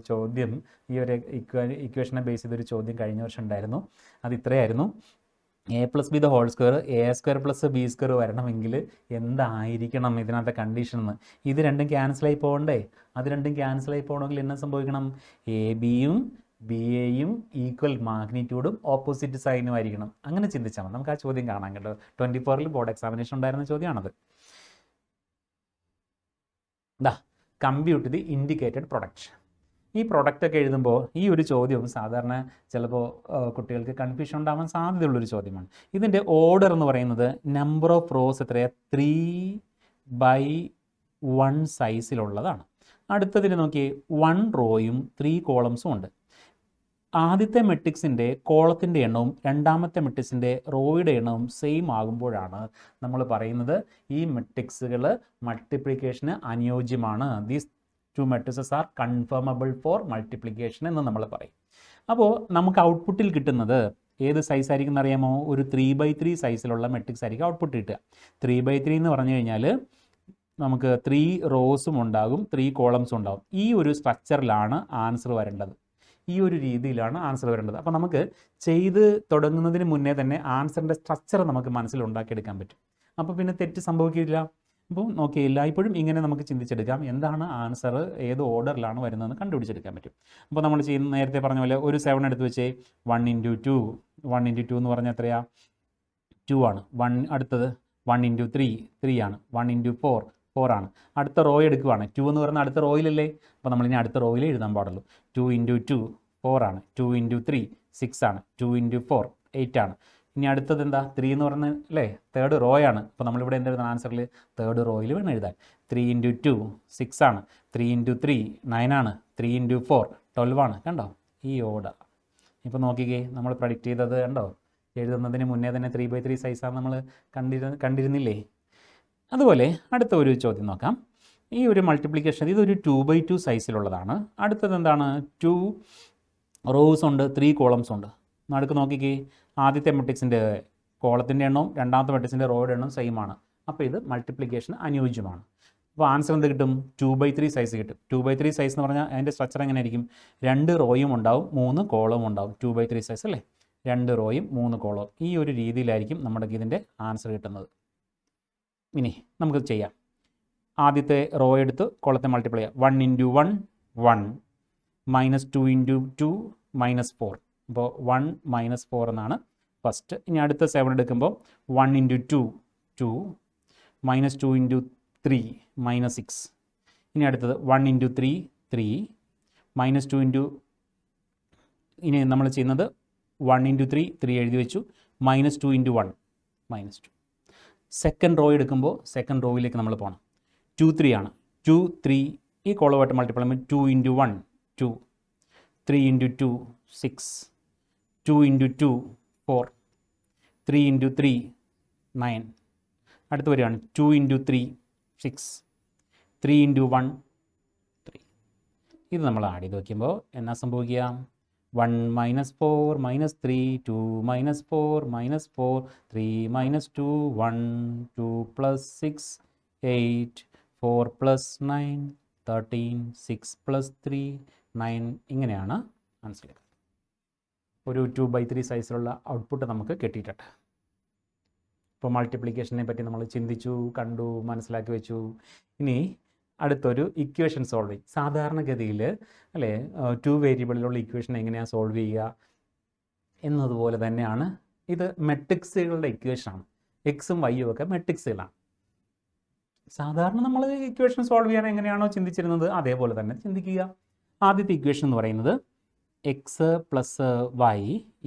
ചോദ്യം, ഈ ഒരു ഇക്വേഷനെ ബേസ് ചെയ്തൊരു ചോദ്യം കഴിഞ്ഞ വർഷം ഉണ്ടായിരുന്നു. അത് ഇത്രയായിരുന്നു: a+b² a² + b² വരണമെങ്കിൽ എന്തായിരിക്കണം ഇതിനകത്തെ കണ്ടീഷൻ എന്ന്. ഇത് രണ്ടും ക്യാൻസലായി പോകണ്ടേ? അത് രണ്ടും ക്യാൻസലായി പോകണമെങ്കിൽ എന്നാ സംഭവിക്കണം? എ ബിയും ബി എയും ഈക്വൽ മാഗ്നിറ്റ്യൂഡും ഓപ്പോസിറ്റ് സൈനും ആയിരിക്കണം. അങ്ങനെ ചിന്തിച്ചാൽ മതി. നമുക്ക് ആ ചോദ്യം കാണാം കേട്ടോ. 24 ബോർഡ് എക്സാമിനേഷൻ ഉണ്ടായിരുന്ന ചോദ്യമാണത്. Compute the indicated product. ഈ പ്രൊഡക്റ്റൊക്കെ എഴുതുമ്പോൾ ഈ ഒരു ചോദ്യവും സാധാരണ ചിലപ്പോൾ കുട്ടികൾക്ക് കൺഫ്യൂഷൻ ഉണ്ടാവാൻ സാധ്യതയുള്ളൊരു ചോദ്യമാണ്. ഇതിൻ്റെ ഓർഡർ എന്ന് പറയുന്നത് നമ്പർ ഓഫ് റോസ് എത്രയാണ്? 3/1 സൈസിലുള്ളതാണ്. അടുത്തതിന് നോക്കിയേ, 1 റോയും 3 കോളംസും ഉണ്ട്. ആദ്യത്തെ മെട്രിക്സിൻ്റെ കോളത്തിൻ്റെ എണ്ണവും രണ്ടാമത്തെ മെട്രിക്സിൻ്റെ റോയുടെ എണ്ണവും സെയിം ആകുമ്പോഴാണ് നമ്മൾ പറയുന്നത് ഈ മെട്രിക്സുകൾ മൾട്ടിപ്ലിക്കേഷന് അനുയോജ്യമാണ്. These 2 matrices are conformable for multiplication എന്ന് നമ്മൾ പറയും. അപ്പോൾ നമുക്ക് ഔട്ട്പുട്ടിൽ കിട്ടുന്നത് ഏത് സൈസ് ആയിരിക്കും എന്നറിയാമോ? ഒരു 3/3 സൈസിലുള്ള മെട്രിക്സ് ആയിരിക്കും ഔട്ട്പുട്ട് കിട്ടുക. 3/3 എന്ന് പറഞ്ഞു കഴിഞ്ഞാൽ നമുക്ക് 3 റോസും ഉണ്ടാകും, 3 കോളംസും ഉണ്ടാകും. ഈ ഒരു സ്ട്രക്ചറിലാണ് ആൻസർ വരേണ്ടത്. ഈ ഒരു രീതിയിലാണ് ആൻസർ വരേണ്ടത്. അപ്പോൾ നമുക്ക് ചെയ്ത് തുടങ്ങുന്നതിന് മുന്നേ തന്നെ ആൻസറിൻ്റെ സ്ട്രക്ചർ നമുക്ക് മനസ്സിലുണ്ടാക്കിയെടുക്കാൻ പറ്റും. അപ്പോൾ പിന്നെ തെറ്റ് സംഭവിക്കില്ല. അപ്പോൾ നോക്കിയില്ല, ഇപ്പോഴും ഇങ്ങനെ നമുക്ക് ചിന്തിച്ചെടുക്കാം എന്താണ് ആൻസർ, ഏത് ഓർഡറിലാണ് വരുന്നതെന്ന് കണ്ടുപിടിച്ചെടുക്കാൻ പറ്റും. അപ്പോൾ നമ്മൾ ചെയ്യുന്ന നേരത്തെ പറഞ്ഞ പോലെ ഒരു 7 എടുത്ത് വെച്ചേ. 1 ഇൻറ്റു 2 എന്ന് പറഞ്ഞാൽ എത്രയാണ്? 2 ആണ്. അടുത്തത് 1 ഇൻറ്റു 3 ആണ്. 1 ഇൻറ്റു 4 ആണ്. അടുത്ത റോ എടുക്കുവാണ്. 2 എന്ന് പറയുന്ന അടുത്ത റോയിലല്ലേ? അപ്പോൾ നമ്മളിനി അടുത്ത റോയിൽ എഴുതാൻ പാടുള്ളൂ. 2 ഇൻറ്റു 2 4 ആണ്. 2 ഇൻറ്റു 3 6 ആണ്. 2 ഇൻറ്റു 4 8 ആണ്. ഇനി അടുത്തത് എന്താ? 3 എന്ന് പറഞ്ഞാൽ അല്ലേ തേർഡ് റോ ആണ്. അപ്പോൾ നമ്മളിവിടെ എന്ത് എഴുതണം? ആൻസറിൽ തേർഡ് റോയിൽ വേണം എഴുതാൻ. 3 ഇൻറ്റു 2 6 ആണ്. 3 ഇൻറ്റു 3 9 ആണ്. 3 ഇൻറ്റു 4 12 ആണ്. കണ്ടോ ഈ ഓർഡർ? ഇപ്പോൾ നോക്കിക്കേ, നമ്മൾ പ്രഡിക്റ്റ് ചെയ്തത് കണ്ടോ, എഴുതുന്നതിന് മുന്നേ തന്നെ 3/3 സൈസാണ് നമ്മൾ കണ്ടിരുന്നില്ലേ. അതുപോലെ അടുത്ത ഒരു ചോദ്യം നോക്കാം. ഈ ഒരു മൾട്ടിപ്ലിക്കേഷൻ ഇതൊരു 2/2 സൈസിലുള്ളതാണ്. അടുത്തത് എന്താണ്, 2 റോസ് ഉണ്ട്, 3 കോളംസ് ഉണ്ട്. നടുക്ക് നോക്കിക്കേ, ആദ്യത്തെ മെട്രിക്സിൻ്റെ കോളത്തിൻ്റെ എണ്ണവും രണ്ടാമത്തെ മെട്രിക്സിൻ്റെ റോയുടെ എണ്ണവും സെയിം ആണ്. അപ്പോൾ ഇത് മൾട്ടിപ്ലിക്കേഷൻ അനുയോജ്യമാണ്. അപ്പോൾ ആൻസർ എന്ത് കിട്ടും, 2/3 സൈസ് കിട്ടും. 2/3 സൈസ് എന്ന് പറഞ്ഞാൽ അതിൻ്റെ സ്ട്രക്ചർ എങ്ങനെ ആയിരിക്കും, 2 റോയും ഉണ്ടാവും, 3 കോളവും ഉണ്ടാവും. 2/3 സൈസ് അല്ലേ, 2 റോയും 3 കോളവും. ഈ ഒരു രീതിയിലായിരിക്കും നമ്മുടെ ഇതിൻ്റെ ആൻസർ കിട്ടുന്നത്. ഇനി നമുക്ക് ചെയ്യാം. ആദ്യത്തെ റോ എടുത്ത് കോളത്തെ മൾട്ടിപ്ലൈ ചെയ്യാം. 1 × 1 1 -2 × 2 -4. അപ്പോൾ 1 -4 എന്നാണ് ഫസ്റ്റ്. ഇനി അടുത്ത 7 എടുക്കുമ്പോൾ 1 × 2 2 -2 × 3 -6. ഇനി അടുത്തത് 1 × 3 3 -2 × ഇനി നമ്മൾ ചെയ്യുന്നത് 1 × 3 3 എഴുതി വെച്ചു, -2 × 1 -2. സെക്കൻഡ് റോ എടുക്കുമ്പോൾ സെക്കൻഡ് റോയിലേക്ക് നമ്മൾ പോകണം. 2 3 ആണ്. 2 3 ഈ കോളമായിട്ട് മൾട്ടിപ്ലൈ ചെയ്യുമ്പോൾ 2 × 1 2 3 × 2 6 2 × 2 4 3 × 3 9. അടുത്ത് വരികയാണ് 2 × 3 6 3 × 1 3. ഇത് നമ്മൾ ആഡ് ചെയ്ത് വയ്ക്കുമ്പോൾ എന്നാ സംഭവിക്കുക, 1 -4 -3 2 -4 -4 3 -2 1 2 + 6 8 4 + 9 13 6 + 3 9. ഇങ്ങനെയാണ് ആൻസർ. ഒരു 2/3 സൈസിലുള്ള ഔട്ട്പുട്ട് നമുക്ക് കിട്ടിയിട്ടുണ്ട്. ഇപ്പോൾ മൾട്ടിപ്ലിക്കേഷനെ പറ്റി നമ്മൾ ചിന്തിച്ചു, കണ്ടു, മനസ്സിലാക്കി വെച്ചു. ഇനി അടുത്തൊരു ഇക്വേഷൻ സോൾവ് ചെയ്യും. സാധാരണഗതിയിൽ അല്ലേ 2 വേരിയബിളിലുള്ള ഇക്വേഷൻ എങ്ങനെയാണ് സോൾവ് ചെയ്യുക എന്നതുപോലെ തന്നെയാണ് ഇത് മെട്രിക്സുകളുടെ ഇക്വേഷനാണ്. എക്സും വൈയും ഒക്കെ മെട്രിക്സുകളാണ്. സാധാരണ നമ്മൾ ഇക്വേഷൻ സോൾവ് ചെയ്യാൻ എങ്ങനെയാണോ ചിന്തിച്ചിരുന്നത് അതേപോലെ തന്നെ ചിന്തിക്കുക. ആദ്യത്തെ ഇക്വേഷൻ എന്ന് പറയുന്നത് X plus Y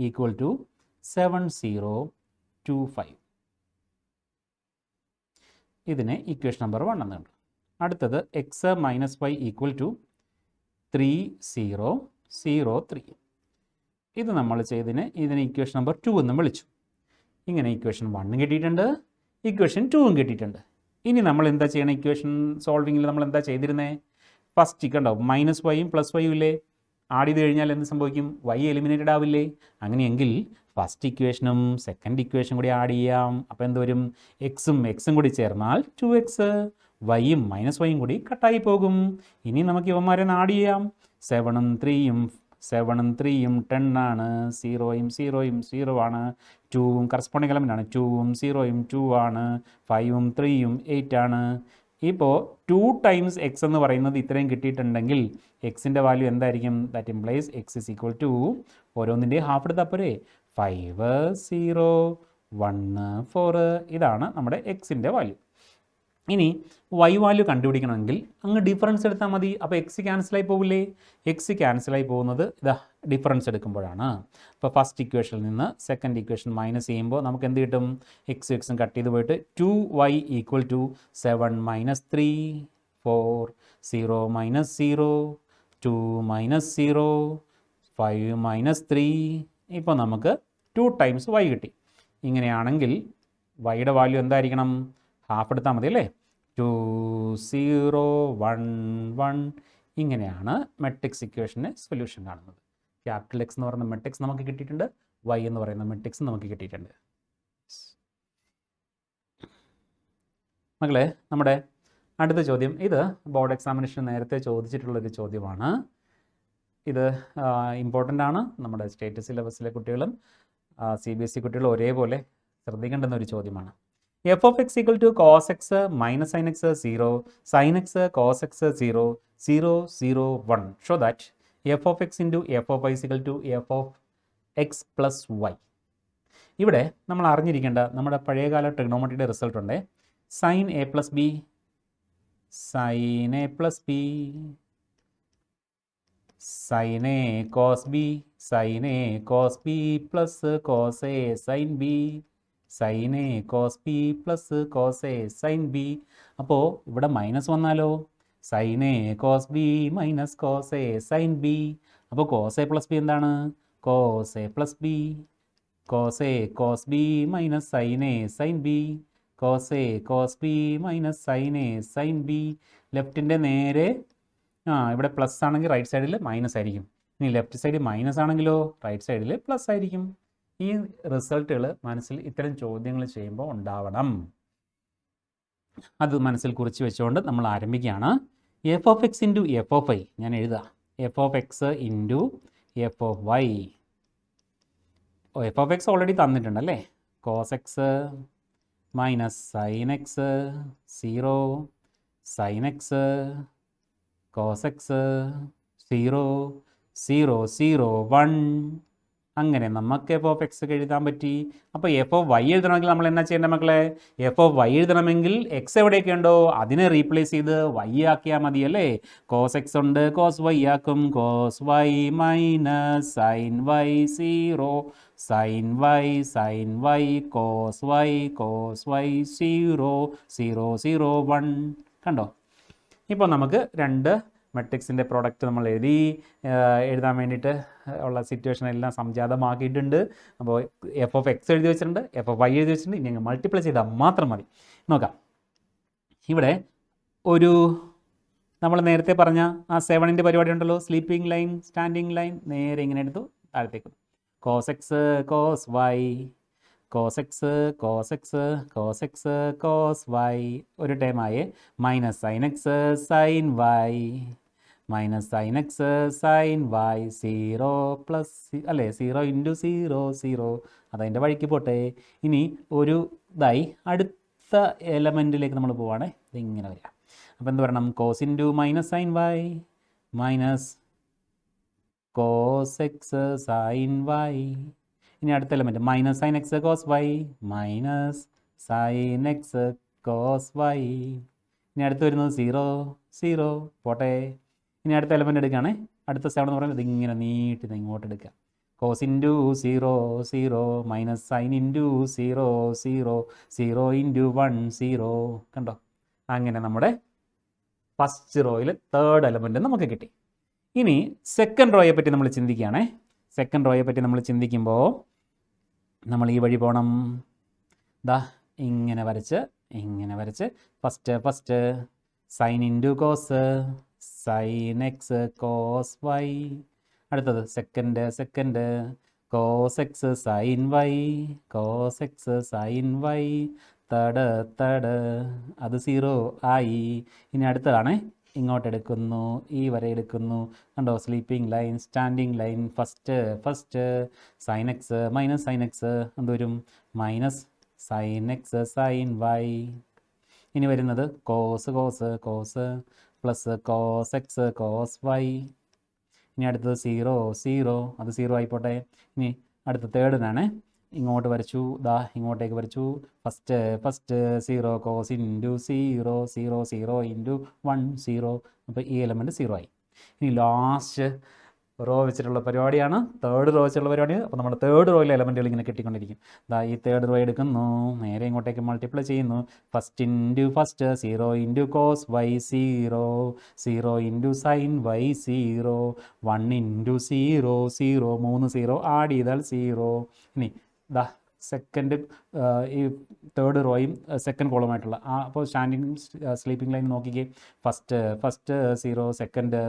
equal to 7025. ഇതിനെ ഇക്വേഷൻ നമ്പർ 1 എന്നുണ്ട്. അടുത്തത് X minus Y equal to 3003. ഇത് നമ്മൾ ചെയ്തതിന് ഇതിനെ ഇക്വേഷൻ നമ്പർ 2 എന്നും വിളിച്ചു. ഇങ്ങനെ ഇക്വേഷൻ 1 കിട്ടിയിട്ടുണ്ട്, ഇക്വേഷൻ 2 കിട്ടിയിട്ടുണ്ട്. ഇനി നമ്മൾ എന്താ ചെയ്യണം, ഇക്വേഷൻ സോൾവിങ്ങിൽ നമ്മൾ എന്താ ചെയ്തിരുന്നത്, ഫസ്റ്റ് കണ്ടാവും മൈനസ് വൈയും പ്ലസ് വൈയും ഇല്ലേ, ആഡ് ചെയ്ത് കഴിഞ്ഞാൽ എന്ത് സംഭവിക്കും, വൈ എലിമിനേറ്റഡ് ആവില്ലേ. അങ്ങനെയെങ്കിൽ ഫസ്റ്റ് ഇക്വേഷനും സെക്കൻഡ് ഇക്വേഷൻ കൂടി ആഡ് ചെയ്യാം. അപ്പോൾ എന്ത് വരും, എക്സും കൂടി ചേർന്നാൽ 2x, വൈയും മൈനസ് വൈയും കൂടി കട്ടായി പോകും. ഇനി നമുക്ക് ഇവന്മാരെ ആഡ് ചെയ്യാം. 7ഉം 3യും 10 ആണ്, 0യും 0 ആണ്, 2ഉം കറസ്പോണ്ടിങ് എലമെൻ്റ് ആണ്, 2ഉം 0യും 2 ആണ്, 5ഉം 3യും 8 ആണ്. ഇപ്പോൾ 2 ടൈംസ് എക്സ് എന്ന് പറയുന്നത് ഇത്രയും കിട്ടിയിട്ടുണ്ടെങ്കിൽ എക്സിൻ്റെ വാല്യൂ എന്തായിരിക്കും, that implies X is equal to ഓരോന്നിൻ്റെയും ഹാഫ് എടുത്താൽ പോരെ, 5 0 1 4. ഇതാണ് നമ്മുടെ എക്സിൻ്റെ വാല്യൂ. ഇനി വൈ വാല്യൂ കണ്ടുപിടിക്കണമെങ്കിൽ അങ്ങ് ഡിഫറൻസ് എടുത്താൽ മതി. അപ്പോൾ എക്സ് ക്യാൻസലായി പോകില്ലേ, എക്സ് ക്യാൻസലായി പോകുന്നത് ഇതാ ഡിഫറൻസ് എടുക്കുമ്പോഴാണ്. അപ്പോൾ ഫസ്റ്റ് ഇക്വേഷനിൽ നിന്ന് സെക്കൻഡ് ഇക്വേഷൻ മൈനസ് ചെയ്യുമ്പോൾ നമുക്ക് എന്ത് കിട്ടും, എക്സും കട്ട് ചെയ്ത് പോയിട്ട് 2y ഈക്വൽ ടു 7 - 3 4 0 - 0 2 - 0 5 - 3. ഇപ്പോൾ നമുക്ക് 2 ടൈംസ് y കിട്ടി. ഇങ്ങനെയാണെങ്കിൽ വൈയുടെ വാല്യൂ എന്തായിരിക്കണം, ഹാഫ് എടുത്താൽ മതി അല്ലേ, 2 0 1 1. ഇങ്ങനെയാണ് മെട്രിക്സ് ഇക്വേഷന് സൊല്യൂഷൻ കാണുന്നത്. ക്യാപിറ്റൽ എക്സ് എന്ന് പറയുന്ന മെട്രിക്സ് നമുക്ക് കിട്ടിയിട്ടുണ്ട്, വൈ എന്ന് പറയുന്ന മെട്രിക്സ് നമുക്ക് കിട്ടിയിട്ടുണ്ട്. മക്കളെ, നമ്മുടെ അടുത്ത ചോദ്യം ഇത് ബോർഡ് എക്സാമിനേഷൻ നേരത്തെ ചോദിച്ചിട്ടുള്ളൊരു ചോദ്യമാണ്. ഇത് ഇമ്പോർട്ടൻ്റ് ആണ്. നമ്മുടെ സ്റ്റേറ്റ് സിലബസിലെ കുട്ടികളും CBSE കുട്ടികളും ഒരേപോലെ ശ്രദ്ധിക്കേണ്ടുന്ന ഒരു ചോദ്യമാണ്. f of x equal to cos x minus sin x 0, sin x cos x 0 0 0 1. Show that f of x into f of y is equal to f of x plus y. ഇവിടെ നമ്മൾ അറിഞ്ഞിരിക്കേണ്ട നമ്മുടെ പഴയകാല ട്രിഗ്നോമെട്രിയുടെ റിസൾട്ട് ഉണ്ട്. sin a plus b sin a plus b sin a cos b sin a cos b plus cos a sin b sin a cos b plus cos a sin b. അപ്പോൾ ഇവിടെ മൈനസ് വന്നാലോ, sin a cos b minus cos a sin b. അപ്പോൾ cos a plus b എന്താണ്, cos A plus B, cos A cos B minus sine A sine B, cos A cos B minus sine A sine B. ലെഫ്റ്റിൻ്റെ നേരെ ഇവിടെ പ്ലസ് ആണെങ്കിൽ റൈറ്റ് സൈഡിൽ മൈനസ് ആയിരിക്കും. ഇനി ലെഫ്റ്റ് സൈഡിൽ മൈനസ് ആണെങ്കിലോ റൈറ്റ് സൈഡിൽ പ്ലസ് ആയിരിക്കും. ഈ റിസൾട്ടുകൾ മനസ്സിൽ ഇത്തരം ചോദ്യങ്ങൾ ചെയ്യുമ്പോൾ ഉണ്ടാവണം. അത് മനസ്സിൽ കുറിച്ച് വെച്ചുകൊണ്ട് നമ്മൾ ആരംഭിക്കുകയാണ്. F of X into F of Y ഞാൻ എഴുതാം. F of X into F of Y. F of X already തന്നിട്ടുണ്ടല്ലേ. Cos X minus sine X 0, sine X cos X 0, 0, 0, 1. അങ്ങനെ നമുക്ക് എഫ് ഓഫ് എക്സ് എഴുതാൻ പറ്റി. അപ്പോൾ എഫ് ഓഫ് വൈ എഴുതണമെങ്കിൽ നമ്മൾ എന്നാ ചെയ്യേണ്ടത് മക്കളെ? എഫ് ഓഫ് വൈ എഴുതണമെങ്കിൽ എക്സ് എവിടെയൊക്കെ ഉണ്ടോ അതിനെ റീപ്ലേസ് ചെയ്ത് വൈ ആക്കിയാൽ മതി അല്ലേ. കോസ് എക്സ് ഉണ്ട്, കോസ് വൈ ആക്കും. Cos Y minus sine Y 0, sine Y cos Y 0, 0, 0, 1. കണ്ടോ? ഇപ്പോൾ നമുക്ക് രണ്ട് മെട്രിക്സിൻ്റെ പ്രോഡക്റ്റ് നമ്മൾ എഴുതാൻ വേണ്ടിയിട്ട് ഉള്ള സിറ്റുവേഷൻ എല്ലാം സംജാതമാക്കിയിട്ടുണ്ട്. അപ്പോൾ എഫ് ഓഫ് എക്സ് എഴുതി വെച്ചിട്ടുണ്ട്, എഫ് ഓഫ് വൈ എഴുതി വെച്ചിട്ടുണ്ട്. ഇനി മൾട്ടിപ്ലൈ ചെയ്താൽ മാത്രം മതി. നോക്കാം. ഇവിടെ ഒരു നമ്മൾ നേരത്തെ പറഞ്ഞ ആ 7ൻ്റെ പരിപാടി ഉണ്ടല്ലോ. Sleeping line, standing line. നേരെ ഇങ്ങനെ എടുത്തു താഴത്തേക്ക്. Cos X cos Y, cos X cos X cos X cos Y ഒരു ടൈമായി. Minus sine X sine Y, minus sine X sine Y 0 plus അല്ലേ 0 ഇൻറ്റു 0, 0. അതതിൻ്റെ വഴിക്ക് പോട്ടെ. ഇനി ഒരു ഇതായി അടുത്ത എലമെൻറ്റിലേക്ക് നമ്മൾ പോവുകയാണെ. ഇതിങ്ങനെ വരിക. അപ്പോൾ എന്ത് പറയണം? Cos into minus sine Y minus cos X sine Y. ഇനി അടുത്ത element minus sine X cos Y minus sine X cos Y. ഇനി അടുത്ത് വരുന്നത് 0, 0 പോട്ടെ. ഇനി അടുത്ത എലമെൻറ്റ് എടുക്കുകയാണേ. അടുത്ത 7 എന്ന് പറയുന്നത് ഇതിങ്ങനെ നീട്ടി ഇങ്ങോട്ട് എടുക്കുക. Cos into 0, 0 minus sine into 0, 0, 0 into 1, 0. കണ്ടോ? അങ്ങനെ നമ്മുടെ ഫസ്റ്റ് റോയിൽ തേർഡ് എലമെൻറ്റ് നമുക്ക് കിട്ടി. ഇനി സെക്കൻഡ് റോയെ പറ്റി നമ്മൾ ചിന്തിക്കുകയാണേ. സെക്കൻഡ് റോയെ പറ്റി നമ്മൾ ചിന്തിക്കുമ്പോൾ നമ്മൾ ഈ വഴി പോകണം. ഇങ്ങനെ വരച്ച് first sine into cos sine X cos Y. അടുത്തത് second cos X sine Y, cos X sine Y. Third അത് 0 ആയി. ഇനി അടുത്തതാണ് ഇങ്ങോട്ട് എടുക്കുന്നു, ഈ വരെ എടുക്കുന്നു. കണ്ടോ? Sleeping line, standing line. First sine X minus sine X എന്തുവരും? Minus sine X sine Y. ഇനി വരുന്നത് cos plus cos X cos Y. ഇനി അടുത്തത് 0 അത് 0 ആയിപ്പോട്ടെ. ഇനി അടുത്ത തേർഡിനാണ് ഇങ്ങോട്ട് വരച്ചു. ഇങ്ങോട്ടേക്ക് വരച്ചു. First 0 cos into 0, 0, 0 into 1, 0. അപ്പോൾ ഈ എലമെൻറ്റ് 0 ആയി. ഇനി ലാസ്റ്റ് റോ വെച്ചിട്ടുള്ള പരിപാടിയാണ്, തേർഡ് റോ വെച്ചിട്ടുള്ള പരിപാടിയാണ്. അപ്പോൾ നമ്മൾ തേർഡ് റോയിലെ എലമെൻറ്റുകൾ ഇങ്ങനെ കെട്ടിക്കൊണ്ടിരിക്കും. ഈ തേർഡ് റോ എടുക്കുന്നു, നേരെ ഇങ്ങോട്ടേക്ക് മൾട്ടിപ്ലൈ ചെയ്യുന്നു. First into first 0 into cos Y 0, 0 into sine Y 0, 1 into 0, 0, 3 0 add ചെയ്താൽ 0. ഇനി സെക്കൻഡ് ഈ തേർഡ് റോയും സെക്കൻഡ് കോളമായിട്ടുള്ള അപ്പോൾ സ്റ്റാൻഡിങ് സ്ലീപ്പിംഗ് ലൈൻ നോക്കിക്കേ. ഫസ്റ്റ് 0, സെക്കൻഡ്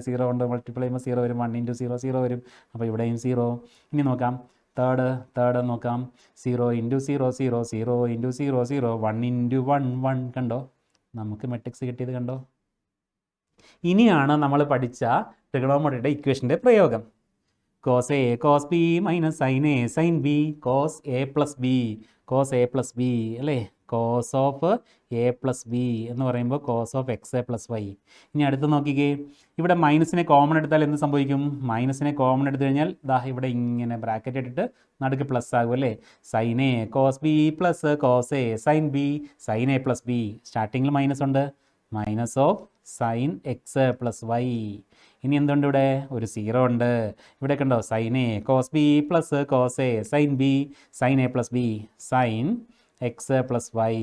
0 കൊണ്ട് മൾട്ടിപ്ലൈ ചെയ്യുമ്പോൾ 0 വരും. 1 ഇൻറ്റു 0, 0 വരും. അപ്പോൾ ഇവിടെയും 0. ഇനി നോക്കാം തേർഡ് നോക്കാം. 0 ഇൻറ്റു 0, 0, 0 ഇൻറ്റു 0, 0, 1 ഇൻറ്റു 1, 1. കണ്ടോ? നമുക്ക് മെട്രിക്സ് കിട്ടിയത് കണ്ടോ? ഇനിയാണ് നമ്മൾ പഠിച്ച ട്രിഗണോമെട്രിയുടെ ഇക്വേഷൻ്റെ പ്രയോഗം. Cos A cos B minus sine A sine B cos A plus B അല്ലേ. Cos of A plus B എന്ന് പറയുമ്പോൾ cos of X A plus Y. ഇനി അടുത്ത് നോക്കിക്കേ. ഇവിടെ മൈനസിനെ കോമൺ എടുത്താൽ എന്ത് സംഭവിക്കും? മൈനസിനെ കോമൺ എടുത്തു കഴിഞ്ഞാൽ ഇവിടെ ഇങ്ങനെ ബ്രാക്കറ്റ് ഇട്ടിട്ട് നടുക്ക് പ്ലസ് ആകും അല്ലേ. Sine A cos B plus cos A sine B, sine A plus B. സ്റ്റാർട്ടിങ്ങിൽ മൈനസ് ഉണ്ട്. Minus of sine X plus Y. ഇനി എന്തുണ്ട്? ഇവിടെ ഒരു 0 ഉണ്ട്. ഇവിടെ കണ്ടോ? Sine A cos B plus cos A sine B, sine A plus B, sine X plus Y.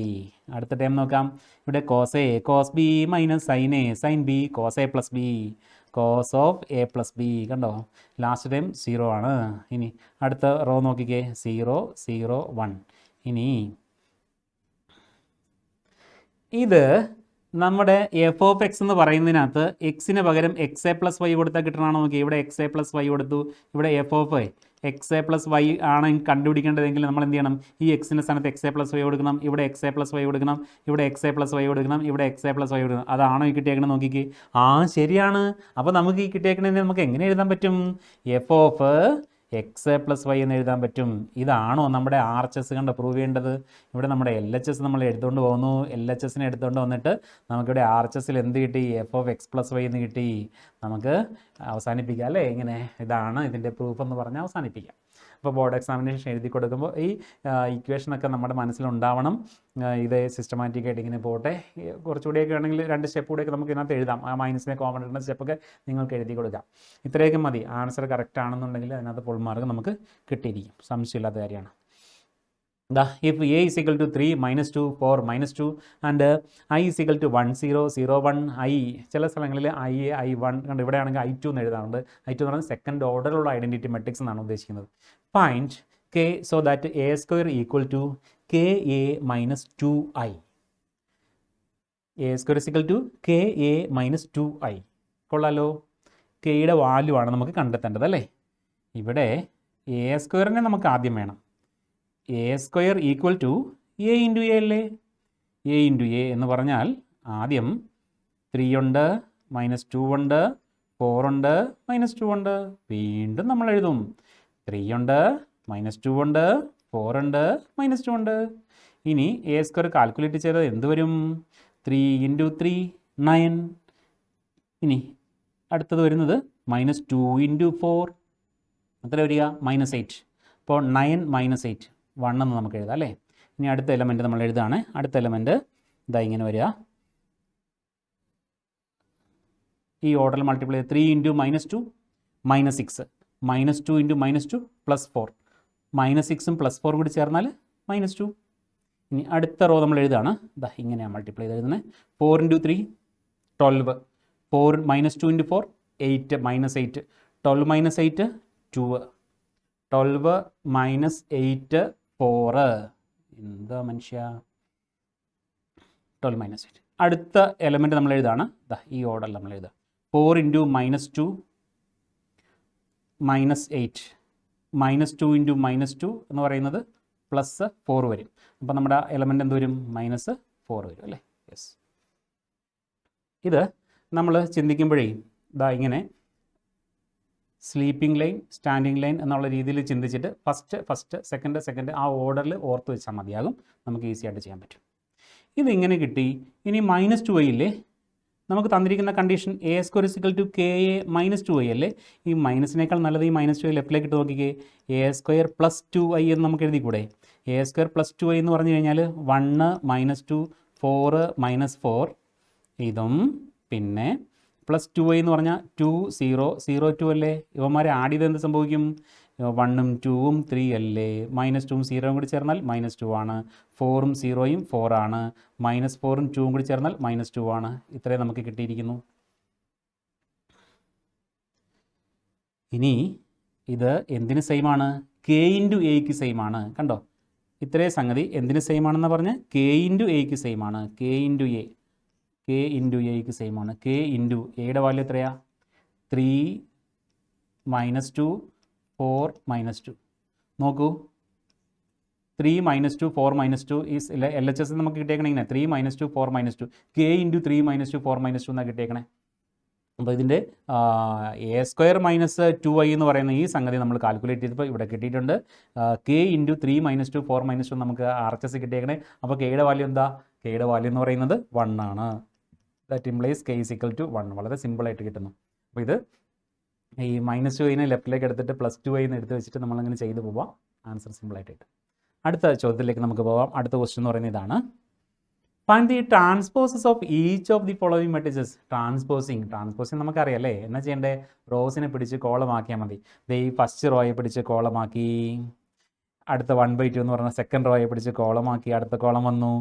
അടുത്ത ടൈം നോക്കാം. ഇവിടെ cos A cos B minus sine A sine B cos A plus B. Cos of A plus B. കണ്ടോ, ലാസ്റ്റ് ടൈം 0 ആണ്. ഇനി അടുത്ത റോ നോക്കിക്കേ, 0 0 1. ഇനി ഇത് നമ്മുടെ എഫ് ഓഫ് എക്സ് എന്ന് പറയുന്നതിനകത്ത് എക്സിന് പകരം എക്സ് എ പ്ലസ് വൈ കൊടുത്താൽ കിട്ടണമാണോ നോക്കി. ഇവിടെ എക്സ് എ പ്ലസ് വൈ കൊടുത്തു, ഇവിടെ F of X A plus Y ആണ് കണ്ടുപിടിക്കേണ്ടതെങ്കിൽ നമ്മൾ എന്ത് ചെയ്യണം, ഈ എക്സിൻ്റെ സ്ഥാനത്ത് എക്സ് എ പ്ലസ് വൈ കൊടുക്കണം, ഇവിടെ എക്സ് എ പ്ലസ് വൈ കൊടുക്കണം, ഇവിടെ എക്സ് എ പ്ലസ് വൈ കൊടുക്കണം, ഇവിടെ എക്സ് എ പ്ലസ് വൈ കൊടുക്കണം. അതാണോ ഈ കിട്ടിയേക്കണം നോക്കിക്ക്. ശരിയാണ്. അപ്പോൾ നമുക്ക് ഈ കിട്ടിയേക്കണതിനെ നമുക്ക് എങ്ങനെ എഴുതാൻ പറ്റും, F of X A plus Y എന്ന് എഴുതാൻ പറ്റും. ഇതാണോ നമ്മുടെ ആർ എച്ച് എസ് കണ്ട് പ്രൂവ് ചെയ്യേണ്ടത്. ഇവിടെ നമ്മുടെ എൽ എച്ച് എസ് നമ്മൾ എടുത്തുകൊണ്ട് പോകുന്നു, എൽ എച്ച് എസിനെ എടുത്തുകൊണ്ട് വന്നിട്ട് നമുക്കിവിടെ ആർ എച്ച് എസിൽ എന്ത് കിട്ടി, F of X plus Y എന്ന് കിട്ടി. നമുക്ക് അവസാനിപ്പിക്കാം അല്ലേ. ഇങ്ങനെ ഇതാണ് ഇതിൻ്റെ പ്രൂഫ് എന്ന് പറഞ്ഞാൽ അവസാനിപ്പിക്കാം. അപ്പോൾ ബോർഡ് എക്സാമിനേഷൻ എഴുതി കൊടുക്കുമ്പോൾ ഈ ഇക്വേഷനൊക്കെ നമ്മുടെ മനസ്സിലുണ്ടാവണം. ഇത് സിസ്റ്റമാറ്റിക്കായിട്ട് ഇങ്ങനെ പോട്ടെ. കുറച്ചുകൂടിയൊക്കെ ആണെങ്കിൽ 2 സ്റ്റെപ്പ് കൂടെയൊക്കെ നമുക്ക് ഇതിനകത്ത് എഴുതാം. ആ മൈനസിനെ കോമൺ ഇടുന്ന സ്റ്റെപ്പൊക്കെ നിങ്ങൾക്ക് എഴുതി കൊടുക്കാം. ഇത്രയൊക്കെ മതി. ആൻസർ കറക്റ്റ് ആണെന്നുണ്ടെങ്കിൽ അതിനകത്ത് ഫുൾ മാർക്ക് നമുക്ക് കിട്ടിയിരിക്കും, സംശയമില്ലാത്ത കാര്യമാണ്. if a is equal to 3 minus 2 4 minus 2 and I is equal to 1 0 0 1 I, ചില സ്ഥലങ്ങളിൽ I1 കണ്ട് ഇവിടെയാണെങ്കിൽ I2 എന്ന് എഴുതാറുണ്ട്. I2 എന്ന് പറഞ്ഞാൽ സെക്കൻഡ് ഓർഡറിലുള്ള ഐഡൻറ്റിറ്റി മെട്രിക്സ് എന്നാണ് ഉദ്ദേശിക്കുന്നത്. Find k so that a square equal to ka minus 2i. a square is equal to ka minus 2i. കൊള്ളാലോ. കെയുടെ വാല്യൂ ആണ് നമുക്ക് കണ്ടെത്തേണ്ടത് അല്ലേ. ഇവിടെ എ സ്ക്വയറിനെ നമുക്ക് ആദ്യം വേണം. A square equal to A into A അല്ലേ. എ ഇൻറ്റു എ എന്ന് പറഞ്ഞാൽ ആദ്യം 3 ഉണ്ട്, -2 ഉണ്ട്, 4 ഉണ്ട്, -2 ഉണ്ട്. വീണ്ടും നമ്മൾ എഴുതും 3 ഉണ്ട്, -2 ഉണ്ട്, 4 ഉണ്ട്, -2 ഉണ്ട്. ഇനി എ സ്ക്വയർ കാൽക്കുലേറ്റ് ചെയ്തത് എന്ത് വരും, 3 × 3 9. ഇനി അടുത്തത് വരുന്നത് -2 × 4 എത്ര വരിക, -8. അപ്പോൾ 9 - 8 1 എന്ന് നമുക്ക് എഴുതാം അല്ലേ. ഇനി അടുത്ത എലമെൻറ്റ് നമ്മൾ എഴുതുകയാണ്. അടുത്ത എലമെൻറ്റ് ഇതാ ഇങ്ങനെ വരിക. ഈ ഓർഡറിൽ മൾട്ടിപ്ലൈ 3 × -2 -6, -2 × -2 +4, -6ഉം +4 കൂടി ചേർന്നാൽ -2. ഇനി അടുത്ത റോ നമ്മൾ എഴുതുകയാണ്. ഇതാ ഇങ്ങനെയാണ് മൾട്ടിപ്ലൈ ചെയ്ത് എഴുതുന്നത്. 4 × 3 12, 4 -2 × 4 8 -8, 12 - 8 2, 12 - 8 4. എന്താ മനുഷ്യ, 12 - 8. അടുത്ത എലമെൻറ്റ് നമ്മൾ എഴുതാണ്. ഈ ഓർഡറിൽ നമ്മൾ എഴുതുക. 4 × -2 -8, -2 × -2 എന്ന് പറയുന്നത് +4 വരും. അപ്പോൾ നമ്മുടെ എലമെൻറ്റ് എന്ത് വരും, -4 വരും അല്ലേ. യെസ്. ഇത് നമ്മൾ ചിന്തിക്കുമ്പോഴേ ഇതാ ഇങ്ങനെ സ്ലീപ്പിംഗ് ലൈൻ, സ്റ്റാൻഡിംഗ് ലൈൻ എന്നുള്ള രീതിയിൽ ചിന്തിച്ചിട്ട് ഫസ്റ്റ് സെക്കൻഡ് ആ ഓർഡറിൽ ഓർത്ത് വെച്ചാൽ മതിയാകും. നമുക്ക് ഈസി ആയിട്ട് ചെയ്യാൻ പറ്റും. ഇതിങ്ങനെ കിട്ടി. ഇനി -2i ഇല്ലേ, നമുക്ക് തന്നിരിക്കുന്ന condition A square is equal to K A -2i അല്ലേ. ഈ മൈനസിനേക്കാൾ നല്ലത് ഈ -2i ലെഫ്റ്റിലേക്ക് ഇട്ട് നോക്കിക്കേ. എ സ്ക്വയർ +2i എന്ന് നമുക്ക് എഴുതിക്കൂടെ. എ സ്ക്വയർ +2i എന്ന് പറഞ്ഞു കഴിഞ്ഞാൽ 1 -2 4 -4 ഇതും പിന്നെ +2i എന്ന് പറഞ്ഞാൽ 2 0 0 2 അല്ലേ. ഇവന്മാരെ ആഡ് ചെയ്ത് എന്ത് സംഭവിക്കും, 1ഉം 2ഉം 3 അല്ലേ. -2ഉം 0ഉം കൂടി ചേർന്നാൽ -2 ആണ്. 4ഉം 0ഉം 4 ആണ്. -4ഉം 2ഉം കൂടി ചേർന്നാൽ -2 ആണ്. ഇത്രയും നമുക്ക് കിട്ടിയിരിക്കുന്നു. ഇനി ഇത് എന്തിന് സെയിം ആണ്, k × aക്ക് സെയിം ആണ്. കണ്ടോ, ഇത്രയും സംഗതി എന്തിന് സെയിം ആണെന്ന് പറഞ്ഞാൽ k × aക്ക് സെയിം ആണ്. k × aക്ക് സെയിം ആണ്. k × എയുടെ വാല്യൂ എത്രയാ, 3 -2 4 -2. നോക്കൂ, 3 -2 4 -2 ഈസ് LHS നമുക്ക് കിട്ടിയേക്കണേ ഇങ്ങനെ 3 -2 4 -2. k × 3 -2 4 -2 എന്നാണ് കിട്ടിയേക്കണേ. അപ്പോൾ ഇതിൻ്റെ എ സ്ക്വയർ -2i എന്ന് പറയുന്ന ഈ സംഗതി നമ്മൾ കാൽക്കുലേറ്റ് ചെയ്തപ്പോൾ ഇവിടെ കിട്ടിയിട്ടുണ്ട്. k × 3 -2 4 -2 നമുക്ക് RHS കിട്ടിയേക്കണേ. അപ്പോൾ കെയുടെ വാല്യൂ എന്താ, കെയുടെ വാല്യൂ എന്ന് പറയുന്നത് 1 ആണ്. That implies k = 1. വളരെ സിമ്പിളായിട്ട് കിട്ടുന്നു. അപ്പോൾ ഇത് ഈ -2i ലെഫ്റ്റിലേക്ക് എടുത്തിട്ട് +2i എന്ന് എടുത്ത് വെച്ചിട്ട് നമ്മളങ്ങനെ ചെയ്ത് പോവാം. ആൻസർ സിമ്പിളായിട്ട് കിട്ടും. അടുത്ത ചോദ്യത്തിലേക്ക് നമുക്ക് പോവാം. അടുത്ത ക്വസ്റ്റ്യൻ എന്ന് പറയുന്നത് ഇതാണ്. Find the transposes of each of the following matrices. Transposing നമുക്കറിയാം അല്ലേ. എന്നാ ചെയ്യേണ്ടേ, റോസിനെ പിടിച്ച് കോളമാക്കിയാൽ മതി. ഈ ഫസ്റ്റ് റോയെ പിടിച്ച് കോളമാക്കി, അടുത്ത 1/2 എന്ന് പറഞ്ഞാൽ സെക്കൻഡ് റോയെ പിടിച്ച് കോളമാക്കി, അടുത്ത കോളം വന്നു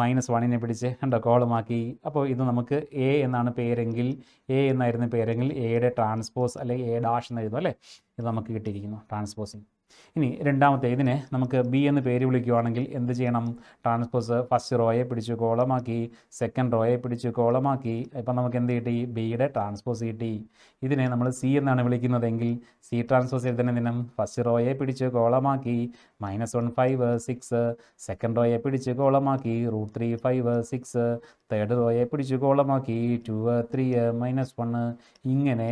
-1നെ പിടിച്ച് കണ്ടോ കോളമാക്കി. അപ്പോൾ ഇത് നമുക്ക് എ എന്നാണ് പേരെങ്കിൽ, എ എന്നായിരുന്നു പേരെങ്കിൽ എയുടെ ട്രാൻസ്പോസ് അല്ലെങ്കിൽ എ ഡാഷ് എന്ന് എഴുതും അല്ലേ. ഇത് നമുക്ക് കിട്ടിയിരിക്കുന്നു ട്രാൻസ്പോസിങ്. ഇനി രണ്ടാമത്തെ ഇതിനെ നമുക്ക് ബി എന്ന് പേര് വിളിക്കുകയാണെങ്കിൽ എന്ത് ചെയ്യണം? ട്രാൻസ്പോസ് ഫസ്റ്റ് റോയെ പിടിച്ച് കോളമാക്കി, സെക്കൻഡ് റോയെ പിടിച്ച് കോളമാക്കി. ഇപ്പം നമുക്ക് എന്ത് കിട്ടി? ബിയുടെ ട്രാൻസ്പോസ് കിട്ടി. ഇതിനെ നമ്മൾ സി എന്നാണ് വിളിക്കുന്നതെങ്കിൽ സി ട്രാൻസ്പോസ് എഴുതുന്നതിനും ഫസ്റ്റ് റോയെ പിടിച്ച് കോളമാക്കി -1 5 6, സെക്കൻഡ് റോയെ പിടിച്ച് കോളമാക്കി √3 5 6, തേർഡ് റോയെ പിടിച്ച് കോളമാക്കി 2 3 -1. ഇങ്ങനെ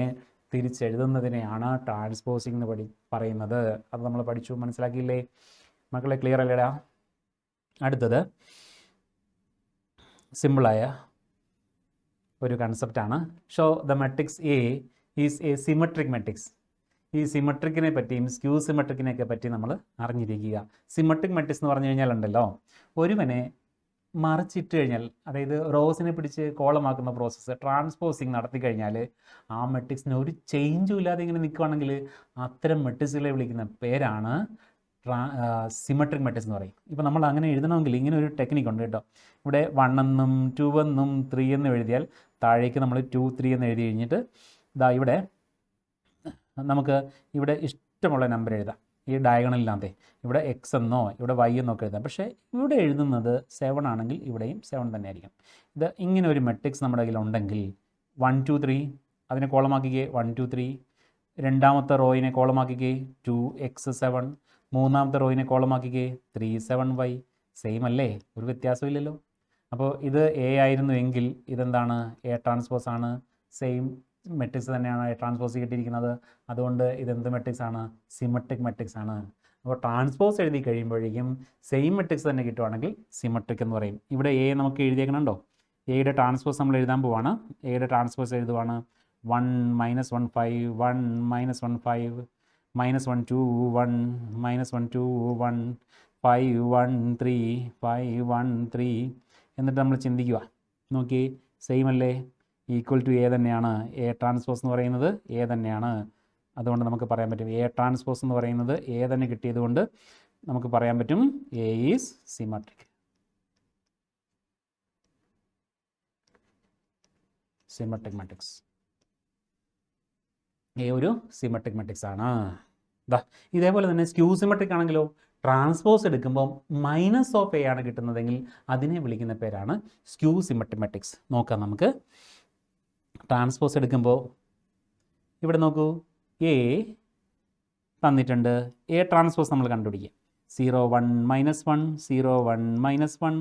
തിരിച്ചെഴുതുന്നതിനെയാണ് ട്രാൻസ്പോസിംഗ് എന്ന് പറയുന്നത്. അത് നമ്മൾ പഠിച്ചു, മനസ്സിലാക്കിയില്ലേ മക്കളെ? ക്ലിയർ അല്ലേടാ? അടുത്തത് സിമ്പിളായ ഒരു കൺസെപ്റ്റാണ്. Show the matrix A is a symmetric matrix. ഈ സിമെട്രിക്കിനെ പറ്റിയും സ്ക്യൂ സിമെട്രിക്കിനെയൊക്കെ പറ്റി നമ്മൾ അറിഞ്ഞിരിക്കുക. സിമെട്രിക് മെട്രിക്സ് എന്ന് പറഞ്ഞു കഴിഞ്ഞാൽ ഉണ്ടല്ലോ, ഒരുവനെ മറിച്ചിട്ട് കഴിഞ്ഞാൽ, അതായത് റോസിനെ പിടിച്ച് കോളമാക്കുന്ന പ്രോസസ്സ് ട്രാൻസ്പോസിങ് നടത്തി കഴിഞ്ഞാൽ ആ മെട്രിക്സിന് ഒരു ചേഞ്ചും ഇല്ലാതെ ഇങ്ങനെ നിൽക്കുകയാണെങ്കിൽ അത്തരം മെട്രിക്സുകളെ വിളിക്കുന്ന പേരാണ് സിമെട്രിക് മെട്രിക്സ് എന്ന് പറയും. ഇപ്പോൾ നമ്മൾ അങ്ങനെ എഴുതണമെങ്കിൽ ഇങ്ങനെ ഒരു ടെക്നിക്ക് ഉണ്ട് കേട്ടോ. ഇവിടെ 1 എന്നും 2 എന്നും 3 എന്നും എഴുതിയാൽ താഴേക്ക് നമ്മൾ 2 3 എന്ന് എഴുതി കഴിഞ്ഞിട്ട് ഇതാ ഇവിടെ നമുക്ക് ഇവിടെ ഇഷ്ടമുള്ള നമ്പർ എഴുതാം. ഈ ഡയഗണലിനകത്തെ ഇവിടെ x എന്നോ ഇവിടെ y എന്നൊക്കെ എഴുതാം. പക്ഷേ ഇവിടെ എഴുതുന്നത് 7 ആണെങ്കിൽ ഇവിടെയും 7 തന്നെ ആയിരിക്കും. ഇത് ഇങ്ങനെ ഒരു മെട്രിക്സ് നമ്മുടെ കയ്യിലുണ്ടെങ്കിൽ 1 2 3 അതിനെ കോളമാക്കിക്കേ 1 2 3, രണ്ടാമത്തെ റോയിനെ കോളമാക്കിക്കേ 2x 7, മൂന്നാമത്തെ റോയിനെ കോളമാക്കിക്കേ 3 7 y. സെയിം അല്ലേ? ഒരു വ്യത്യാസമില്ലല്ലോ. അപ്പോൾ ഇത് എ ആയിരുന്നു എങ്കിൽ ഇതെന്താണ്? എ ട്രാൻസ്പോസ് ആണ്. സെയിം മെട്രിക്സ് തന്നെയാണ് എ ട്രാൻസ്പോസ് കിട്ടിയിരിക്കുന്നത്. അതുകൊണ്ട് ഇതെന്ത് മെട്രിക്സ് ആണ്? സിമെട്രിക് മെട്രിക്സ് ആണ്. അപ്പോൾ ട്രാൻസ്പോസ് എഴുതി കഴിയുമ്പോഴേക്കും സെയിം മെട്രിക്സ് തന്നെ കിട്ടുവാണെങ്കിൽ സിമെട്രിക് എന്ന് പറയും. ഇവിടെ എ നമുക്ക് എഴുതിയേക്കണുണ്ടോ? എയുടെ ട്രാൻസ്പോസ് നമ്മൾ എഴുതാൻ പോവാണ്. എയുടെ ട്രാൻസ്പോസ് എഴുതുവാണ് 1 -1 5 1 -1 5 -1 2 1 -1 2 1 5 1 3 5 1 3. എന്നിട്ട് നമ്മൾ ചിന്തിക്കുക, നോക്കി സെയിം അല്ലേ? ഈക്വൽ ടു എ തന്നെയാണ്. എ ട്രാൻസ്പോസ് എന്ന് പറയുന്നത് എ തന്നെയാണ്. അതുകൊണ്ട് നമുക്ക് പറയാൻ പറ്റും എ ട്രാൻസ്പോസ് എന്ന് പറയുന്നത് എ തന്നെ കിട്ടിയത് കൊണ്ട് നമുക്ക് പറയാൻ പറ്റും A is symmetric. Symmetric matrix, A ഒരു സിമെട്രിക് മെട്രിക്സ് ആണ്. ഇതേപോലെ തന്നെ സ്ക്യൂ സിമെട്രിക് ആണെങ്കിലോ ട്രാൻസ്പോസ് എടുക്കുമ്പോൾ -(a) ആണ് കിട്ടുന്നതെങ്കിൽ അതിനെ വിളിക്കുന്ന പേരാണ് സ്ക്യൂ സിമെട്രിക് മെട്രിക്സ്. നോക്കാം നമുക്ക്. ട്രാൻസ്പോസ് എടുക്കുമ്പോൾ ഇവിടെ നോക്കൂ, എ തന്നിട്ടുണ്ട്. എ ട്രാൻസ്പോസ് നമ്മൾ കണ്ടുപിടിക്കുക. 0 1 -1 0 1 -1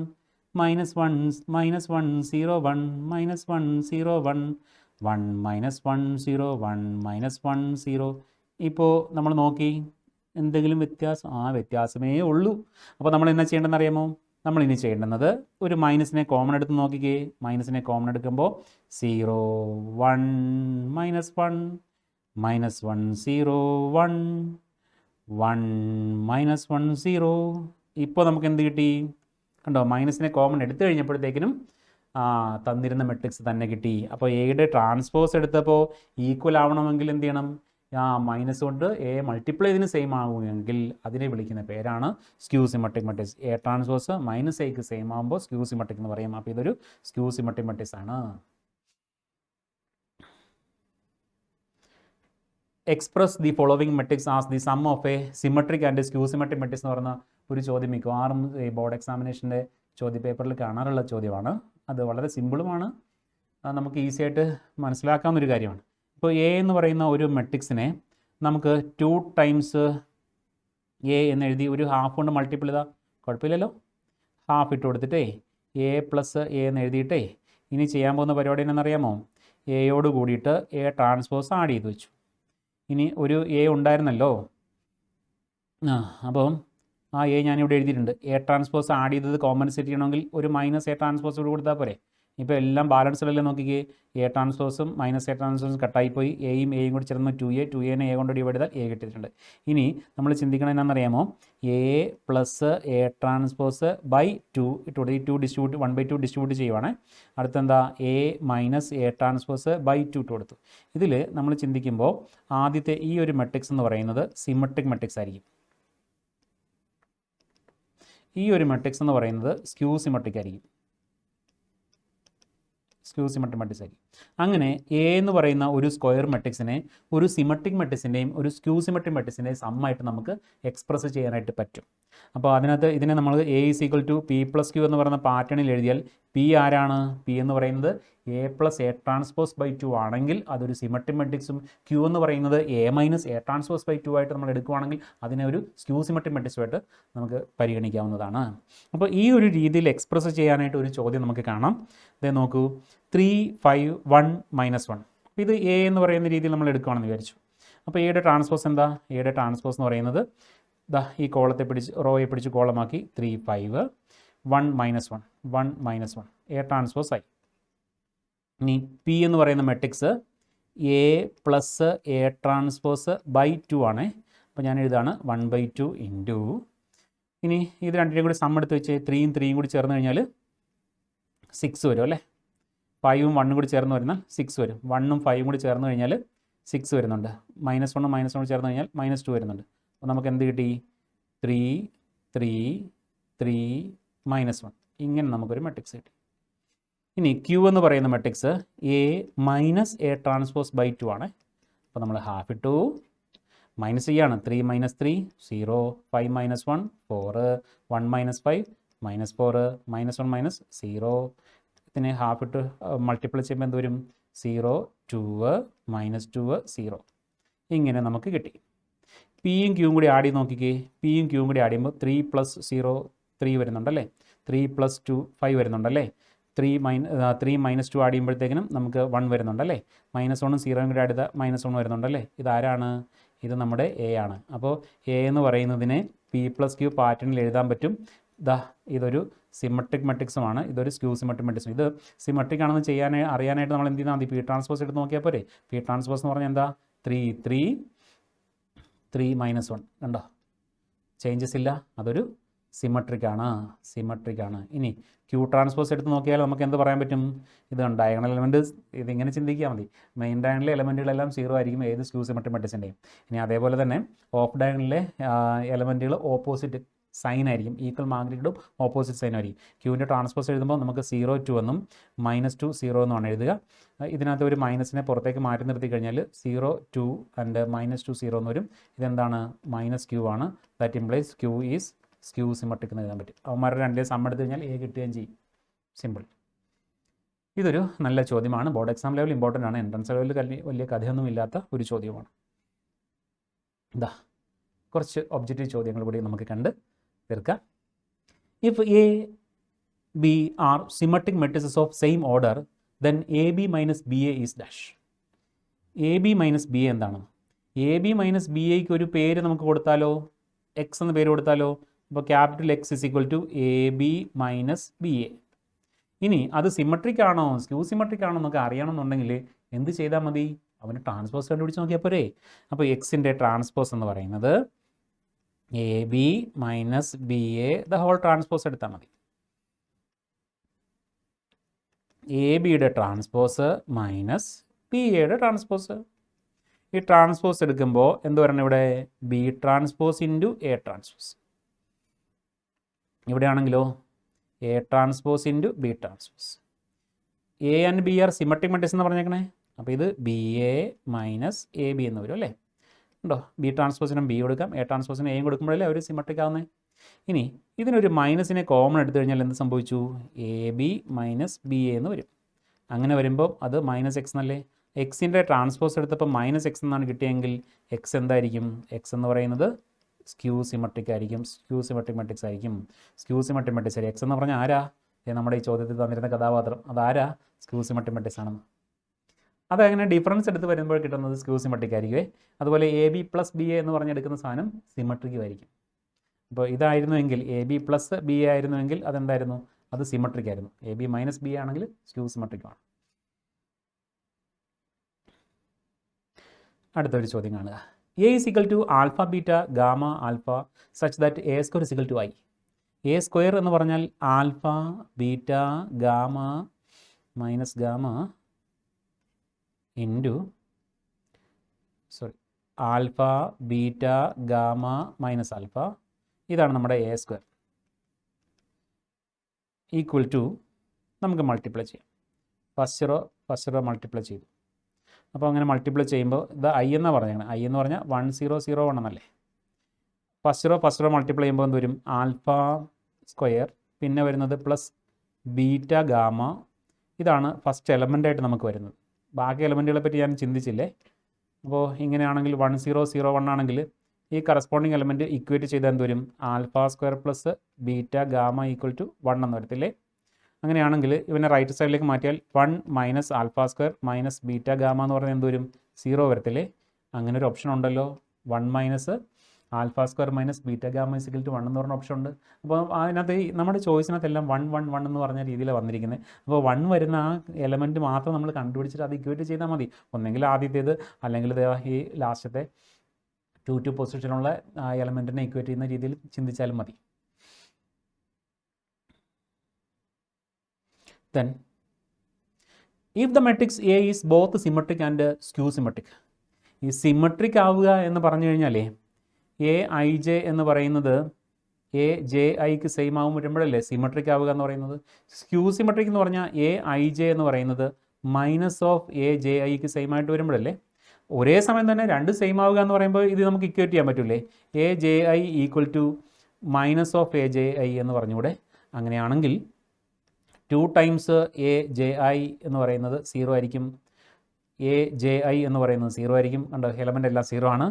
-1 -1 0 1 -1 0 1 1 -1 0 1 -1 0. ഇപ്പോൾ നമ്മൾ നോക്കി എന്തെങ്കിലും വ്യത്യാസം? വ്യത്യാസമേ ഉള്ളൂ. അപ്പോൾ നമ്മൾ എന്നാ ചെയ്യേണ്ടതെന്ന് അറിയാമോ? നമ്മളിനി ചെയ്യേണ്ടുന്നത് ഒരു മൈനസിനെ കോമൺ എടുത്ത് നോക്കിക്കേ. മൈനസിനെ കോമൺ എടുക്കുമ്പോൾ 0 1 -1 -1 0 1 1 -1 0. ഇപ്പോൾ നമുക്ക് എന്ത് കിട്ടി? കണ്ടോ, മൈനസിനെ കോമൺ എടുത്തു കഴിഞ്ഞപ്പോഴത്തേക്കിനും തന്നിരുന്ന മെട്രിക്സ് തന്നെ കിട്ടി. അപ്പോൾ എയുടെ ട്രാൻസ്പോസ് എടുത്തപ്പോൾ ഈക്വൽ ആവണമെങ്കിൽ എന്ത് ചെയ്യണം? മൈനസ് കൊണ്ട് എ മൾട്ടിപ്ലൈ ഇതിന് സെയിം ആകുമെങ്കിൽ അതിനെ വിളിക്കുന്ന പേരാണ് skew symmetric matrix. A transpose -aക്ക് സെയിം ആകുമ്പോൾ സ്ക്യൂ സിമെട്രിക് എന്ന് പറയും. അപ്പോൾ ഇതൊരു സ്ക്യൂ സിമെട്രിക് മെട്രിക്സ് ആണ്. Express the following matrix as the sum of a symmetric and skew symmetric matrix എന്ന് പറയുന്ന ഒരു ചോദ്യം മിക്കവാറും ബോർഡ് എക്സാമിനേഷൻ്റെ ചോദ്യപേപ്പറിൽ കാണാറുള്ള ചോദ്യമാണ്. അത് വളരെ സിമ്പിളുമാണ്, നമുക്ക് ഈസി ആയിട്ട് മനസ്സിലാക്കാവുന്നൊരു കാര്യമാണ്. ഇപ്പോൾ എ എന്ന് പറയുന്ന ഒരു മെട്രിക്സിനെ നമുക്ക് 2 ടൈംസ് എ എന്ന് എഴുതി ഒരു ഹാഫ് കൊണ്ട് മൾട്ടിപ്പിൾ ചെയ്താൽ കുഴപ്പമില്ലല്ലോ. ഹാഫ് ഇട്ട് കൊടുത്തിട്ടേ എ പ്ലസ് എ എന്ന് എഴുതിയിട്ടേ ഇനി ചെയ്യാൻ പോകുന്ന പരിപാടി എന്നറിയാമോ? എയോട് കൂടിയിട്ട് എ ട്രാൻസ്പോസ് ആഡ് ചെയ്ത് വെച്ചു. ഇനി ഒരു എ ഉണ്ടായിരുന്നല്ലോ, അപ്പം ആ എ ഞാനിവിടെ എഴുതിയിട്ടുണ്ട്. എ ട്രാൻസ്പോസ് ആഡ് ചെയ്തത് കോമ്പൻസേറ്റ് ചെയ്യണമെങ്കിൽ ഒരു -a ട്രാൻസ്പോസ് കൂടി കൊടുത്താൽ പോരെ. ഇപ്പോൾ എല്ലാം ബാലൻസ്ഡല്ലേ നോക്കിക്കേ. എ ട്രാൻസ്പോസും -a ട്രാൻസ്പോസും കട്ടായിപ്പോയി. എയും കൂടി ചേർന്ന് 2a കൊണ്ട് ഡിവൈഡ് ചെയ്താൽ എ കിട്ടിയിട്ടുണ്ട്. ഇനി നമ്മൾ ചിന്തിക്കണം എന്നാണെന്നറിയാമോ? A plus A transpose by 2 ഇട്ട് കൊടുത്ത് ഈ 2 ഡിസ്ട്രിബ്യൂട്ട് 1/2 ഡിസ്ട്രിബ്യൂട്ട് ചെയ്യുവാണ്. അടുത്തെന്താ? എ -a ട്രാൻസ്പോസ് ബൈ 2 ഇട്ട് കൊടുത്തു. ഇതിൽ നമ്മൾ ചിന്തിക്കുമ്പോൾ ആദ്യത്തെ ഈ ഒരു മെട്രിക്സ് എന്ന് പറയുന്നത് സിമെട്രിക് മെട്രിക്സ് ആയിരിക്കും. ഈ ഒരു മെട്രിക്സ് എന്ന് പറയുന്നത് സ്ക്യൂ സിമെട്രിക് ആയിരിക്കും. സ്ക്യൂ സിമെട്രിക് മെട്രിക്സ് ആയിരിക്കും. അങ്ങനെ എ എന്ന് പറയുന്ന ഒരു സ്ക്വയർ മെട്രിക്സിനെ ഒരു സിമെട്രിക് മെട്രിക്സിൻ്റെയും ഒരു സ്ക്യൂ സിമെട്രിക് മെട്രിക്സിൻ്റെയും സമ്മായിട്ട് നമുക്ക് എക്സ്പ്രസ് ചെയ്യാനായിട്ട് പറ്റും. അപ്പോൾ അതിനകത്ത് ഇതിനെ നമ്മൾ A is equal to P plus Q എന്ന് പറയുന്ന പാറ്റേണിൽ എഴുതിയാൽ പി ആരാണ്? പി എന്ന് പറയുന്നത് A plus A transpose by 2 ആണെങ്കിൽ അതൊരു സിമെട്രിക് മെട്രിക്സും, ക്യൂ എന്ന് പറയുന്നത് A minus A transpose by 2 ആയിട്ട് നമ്മൾ എടുക്കുകയാണെങ്കിൽ അതിനെ ഒരു സ്ക്യൂ സിമെട്രിക് മെട്രിക്സുമായിട്ട് നമുക്ക് പരിഗണിക്കാവുന്നതാണ്. അപ്പോൾ ഈ ഒരു രീതിയിൽ എക്സ്പ്രസ് ചെയ്യാനായിട്ട് ഒരു ചോദ്യം നമുക്ക് കാണാം. ഇത് നോക്കൂ, 3, 5, 1, -1. ഇത് എ എന്ന് പറയുന്ന രീതിയിൽ നമ്മൾ എടുക്കുകയാണെന്ന് വിചാരിച്ചു. അപ്പോൾ എയുടെ ട്രാൻസ്പോസ് എന്താ? എയുടെ ട്രാൻസ്പോസ് എന്ന് പറയുന്നത് ഈ കോളത്തെ പിടിച്ച് റോയെ പിടിച്ച് കോളമാക്കി 3, 5, 1, -1, 1, -1 എ ട്രാൻസ്പോസ് ആയി. ഇനി പി എന്ന് പറയുന്ന matrix A plus A transpose by 2 ആണ്. അപ്പോൾ ഞാൻ എഴുതാണ് 1/2 ഇൻറ്റു, ഇനി ഇത് രണ്ടിനെയും കൂടി സം എടുത്ത് വെച്ച് 3യും 3യും കൂടി ചേർന്ന് കഴിഞ്ഞാൽ 6 വരും അല്ലേ. 5ഉം 1ഉം കൂടി ചേർന്ന് വരുന്നാൽ 6 വരും. 1ഉം 5ഉം കൂടി ചേർന്ന് കഴിഞ്ഞാൽ 6 വരുന്നുണ്ട്. -1ഉം -1 ചേർന്ന് കഴിഞ്ഞാൽ -2 വരുന്നുണ്ട്. അപ്പോൾ നമുക്ക് എന്ത് കിട്ടി? 3, 3, 3, -1 ഇങ്ങനെ നമുക്കൊരു മെട്രിക്സ് കിട്ടി. ഇനി ക്യൂ എന്ന് പറയുന്ന matrix A minus A transpose by 2 ആണ്. അപ്പോൾ നമ്മൾ ഹാഫ് ഇട്ടു, മൈനസ് ചെയ്യാണ്. 3 - 3 0, 5 - 1 4, 1 - 5 -4, -1 -0. ഇതിനെ ഹാഫ് ഇട്ട് മൾട്ടിപ്ലൈ ചെയ്യുമ്പോൾ എന്ത് വരും? 0, 2, -2, 0 ഇങ്ങനെ നമുക്ക് കിട്ടി. പിയും ക്യൂവും കൂടി ആഡ് ചെയ്ത് നോക്കിക്കേ. പിയും ക്യൂവും കൂടി ആഡ് ചെയ്യുമ്പോൾ 3 + 0 3 വരുന്നുണ്ടല്ലേ. 3 + 2 5 വരുന്നുണ്ടല്ലേ. 3 - 2 ആഡ് ചെയ്യുമ്പോഴത്തേക്കിനും നമുക്ക് 1 വരുന്നുണ്ടല്ലേ. -1ഉം 0യും കൂടി ആഡ് ചെയ്താൽ -1 വരുന്നുണ്ടല്ലേ. ഇതാരാണ്? ഇത് നമ്മുടെ എ ആണ്. അപ്പോൾ എ എന്ന് പറയുന്നതിനെ പി പ്ലസ് ക്യൂ പാറ്റേണിൽ എഴുതാൻ പറ്റും. ഇതൊരു സിമെട്രിക് മെട്രിക്സുമാണ്, ഇതൊരു സ്ക്യൂ സിമെട്രിക് മെട്രിക്സും. ഇത് സിമെട്രിക് ആണെന്ന് അറിയാനായിട്ട് നമ്മൾ എന്ത് ചെയ്താൽ മതി? പി ട്രാൻസ്പോസ് എടുത്ത് നോക്കിയാൽ പോരെ. പി ട്രാൻസ്പോസ് എന്ന് പറഞ്ഞാൽ എന്താ? 3, 3, 3 -1 കണ്ടോ, ചേഞ്ചസ് ഇല്ല. അതൊരു സിമെട്രിക് ആണ്. ഇനി ക്യൂ ട്രാൻസ്പോസ് എടുത്ത് നോക്കിയാൽ നമുക്ക് എന്ത് പറയാൻ പറ്റും? ഇത് ഡയഗണൽ എലമെൻറ്റ്, ഇതിങ്ങനെ ചിന്തിക്കാൻ മതി. മെയിൻ ഡയഗണലിലെ എലമെൻറ്റുകളെല്ലാം 0 ആയിരിക്കും ഏത് സ്ക്യൂ സിമെട്രിക് മെട്രിക്സിൻ്റെയും. ഇനി അതേപോലെ തന്നെ ഓഫ് ഡയഗണലിലെ എലമെൻറ്റുകൾ ഓപ്പോസിറ്റ് സൈൻ ആയിരിക്കും, ഈക്വൽ മാഗ്നിറ്റ്യൂഡും ഓപ്പോസിറ്റ് സൈനും ആയിരിക്കും. ക്യൂവിൻ്റെ ട്രാൻസ്പോസ് എഴുതുമ്പോൾ നമുക്ക് 0, 2 എന്നും -2, 0 എന്നുമാണ് എഴുതുക. ഇതിനകത്ത് ഒരു മൈനസിനെ പുറത്തേക്ക് മാറ്റി നിർത്തി കഴിഞ്ഞാൽ 0, 2 ആൻഡ് -2, 0 എന്ന് വരും. ഇതെന്താണ്? -q ആണ്. That implies Q is skew symmetric എന്ന് എഴുതാൻ പറ്റും. അവന്മാരുടെ രണ്ടിലും സം എടുത്ത് കഴിഞ്ഞാൽ എ കിട്ടുകയും ചെയ്യും. സിമ്പിൾ. ഇതൊരു നല്ല ചോദ്യമാണ്. ബോർഡ് എക്സാം ലെവൽ ഇമ്പോർട്ടൻ്റ് ആണ്. എൻട്രൻസ് ലെവലിൽ വലിയ കഥയൊന്നും ഇല്ലാത്ത ഒരു ചോദ്യമാണ്. കുറച്ച് ഒബ്ജക്റ്റീവ് ചോദ്യങ്ങൾ കൂടി നമുക്ക് കണ്ട് തീർക്കാം. If A B are symmetric matrices of same order then A B minus B A is dash. A B minus B A എന്താണ്? എ ബി മൈനസ് ബി എക്ക് ഒരു പേര് നമുക്ക് കൊടുത്താലോ? എക്സ് എന്ന പേര് കൊടുത്താലോ? അപ്പോൾ capital X is equal to A B minus B A. ഇനി അത് സിമെട്രിക് ആണോ സ്ക്യൂ സിമെട്രിക് ആണോ എന്നൊക്കെ അറിയണമെന്നുണ്ടെങ്കിൽ എന്ത് ചെയ്താൽ മതി? അവന് ട്രാൻസ്പോസ് കണ്ടുപിടിച്ച് നോക്കിയാൽ പോരെ. അപ്പോൾ എക്സിൻ്റെ ട്രാൻസ്പോസ് എന്ന് പറയുന്നത് A B minus B A the whole transpose എടുത്താൽ മതി. എ ബിയുടെ ട്രാൻസ്പോസ് മൈനസ് ബി എയുടെ ട്രാൻസ്പോസ്. ഈ ട്രാൻസ്പോസ് എടുക്കുമ്പോൾ എന്ത് പറയണം? ഇവിടെ B transpose into A transpose. ഇവിടെയാണെങ്കിലോ A transpose into B transpose. A and B are symmetric matrix എന്ന് പറഞ്ഞേക്കണേ. അപ്പോൾ ഇത് B A minus A B എന്ന് വരും അല്ലേ. ഉണ്ടോ? ബി ട്രാൻസ്പോസിനും ബി കൊടുക്കാം, എ ട്രാൻസ്പോസിനും എയും കൊടുക്കുമ്പോഴല്ലേ അവർ സിമെട്രിക് ആവുന്നത്. ഇനി ഇതിനൊരു മൈനസിനെ കോമൺ എടുത്തു കഴിഞ്ഞാൽ എന്ത് സംഭവിച്ചു? A B minus B A എന്ന് വരും. അങ്ങനെ വരുമ്പോൾ അത് -x എന്നല്ലേ. എക്സിൻ്റെ ട്രാൻസ്പോസ് എടുത്തപ്പോൾ -x എന്നാണ് കിട്ടിയെങ്കിൽ എക്സ് എന്തായിരിക്കും? എക്സ് എന്ന് പറയുന്നത് സ്ക്യൂ സിമെട്രിക് ആയിരിക്കും, സ്ക്യൂ സിമെട്രിക് മെട്രിക്സ് ആയിരിക്കും. സ്ക്യൂ സിമെട്രിക് മെട്രിക്സ് ആയിരിക്കും. എക്സ് എന്ന് പറഞ്ഞാൽ ആരാ? നമ്മുടെ ഈ ചോദ്യത്തിൽ തന്നിരുന്ന കഥാപാത്രം അതാരാ? സ്ക്യൂ സിമെട്രിക് മെട്രിക്സ് ആണെന്ന്. അതങ്ങനെ ഡിഫറൻസ് എടുത്ത് വരുമ്പോൾ കിട്ടുന്നത് സ്ക്യൂ സിമെട്രിക് ആയിരിക്കുമേ. അതുപോലെ A B plus B A എന്ന് പറഞ്ഞെടുക്കുന്ന സാധനം സിമെട്രിക് ആയിരിക്കും. അപ്പോൾ ഇതായിരുന്നുവെങ്കിൽ A B plus B A ആയിരുന്നുവെങ്കിൽ അതെന്തായിരുന്നു? അത് സിമെട്രിക് ആയിരുന്നു. A B minus B A ആണെങ്കിൽ സ്ക്യൂ സിമെട്രിക് ആണ്. അടുത്തൊരു ചോദ്യം കാണുക. A is equal to alpha beta gamma alpha such that A square is equal to I. A square എന്ന് പറഞ്ഞാൽ alpha beta gamma minus gamma into alpha beta gamma minus alpha. ഇതാണ് നമ്മുടെ എ സ്ക്വയർ. ഈക്വൽ ടു നമുക്ക് മൾട്ടിപ്ലൈ ചെയ്യാം. ഫസ്റ്റ് റോ മൾട്ടിപ്ലൈ ചെയ്തു. അപ്പോൾ അങ്ങനെ മൾട്ടിപ്ലൈ ചെയ്യുമ്പോൾ ഇത് ഐ എന്നാണ് പറഞ്ഞത്. ഐ എന്ന് പറഞ്ഞാൽ 1001 എന്നല്ലേ. ഫസ്റ്റ് റോ മൾട്ടിപ്ലൈ ചെയ്യുമ്പോൾ എന്ത് വരും? ആൽഫ സ്ക്വയർ, പിന്നെ വരുന്നത് പ്ലസ് ബീറ്റ ഗാമ. ഇതാണ് ഫസ്റ്റ് എലമെൻ്റായിട്ട് നമുക്ക് വരുന്നത്. ബാക്കി എലമെൻറ്റുകളെ പറ്റി ഞാൻ ചിന്തിച്ചില്ലേ. അപ്പോൾ ഇങ്ങനെയാണെങ്കിൽ 1001 ആണെങ്കിൽ ഈ കറസ്പോണ്ടിങ് എലമെൻറ്റ് ഇക്വേറ്റ് ചെയ്താൽ എന്ത് വരും? Alpha square plus beta gamma equal to 1 എന്ന് വരത്തില്ലേ. അങ്ങനെയാണെങ്കിൽ ഇവനെ റൈറ്റ് സൈഡിലേക്ക് മാറ്റിയാൽ 1 minus alpha square minus beta gamma എന്ന് പറഞ്ഞാൽ എന്ത് വരും? 0 വരത്തില്ലേ. അങ്ങനെ ഒരു ഓപ്ഷൻ ഉണ്ടല്ലോ. 1 minus alpha square minus beta gamma is equal to 1 എന്ന് പറഞ്ഞ ഓപ്ഷൻ ഉണ്ട്. അപ്പോൾ അതിനകത്ത് നമ്മുടെ ചോയ്സിനകത്തെല്ലാം 1 എന്ന് പറഞ്ഞ രീതിയിലാണ് വന്നിരിക്കുന്നത്. അപ്പോൾ 1 വരുന്ന ആ എലമെൻറ്റ് മാത്രം നമ്മൾ കണ്ടുപിടിച്ചിട്ട് അത് ഇക്വേറ്റ് ചെയ്താൽ മതി. ഒന്നെങ്കിൽ ആദ്യത്തേത്, അല്ലെങ്കിൽ ഈ ലാസ്റ്റത്തെ 2 പൊസിഷനുള്ള എലമെൻറ്റിനെ ഇക്വേറ്റ് ചെയ്യുന്ന രീതിയിൽ ചിന്തിച്ചാലും മതി. Then, if the matrix A is both symmetric and skew symmetric, ഈ സിമെട്രിക് ആവുക എന്ന് പറഞ്ഞു കഴിഞ്ഞാൽ എ ഐ ജെ എന്ന് പറയുന്നത് എ ജെ ഐക്ക് സെയിം ആകും വരുമ്പോഴല്ലേ സിമെട്രിക് ആവുക എന്ന് പറയുന്നത്. സ്ക്യൂ സിമെട്രിക് എന്ന് പറഞ്ഞാൽ എ ഐ ജെ എന്ന് പറയുന്നത് മൈനസ് ഓഫ് എ ജെ ഐക്ക് സെയിം ആയിട്ട് വരുമ്പോഴല്ലേ. ഒരേ സമയം തന്നെ രണ്ട് സെയിം ആവുക എന്ന് പറയുമ്പോൾ ഇത് നമുക്ക് ഇക്വേറ്റ് ചെയ്യാൻ പറ്റില്ലേ. A J I equal to minus of A J I എന്ന് പറഞ്ഞൂടെ. അങ്ങനെയാണെങ്കിൽ 2 ടൈംസ് എ ജെ ഐ എന്ന് പറയുന്നത് 0 ആയിരിക്കും. എ ജെ ഐ എന്ന് പറയുന്നത് 0 ആയിരിക്കും. കണ്ടോ, എലമെൻ്റ് എല്ലാം 0 ആണ്.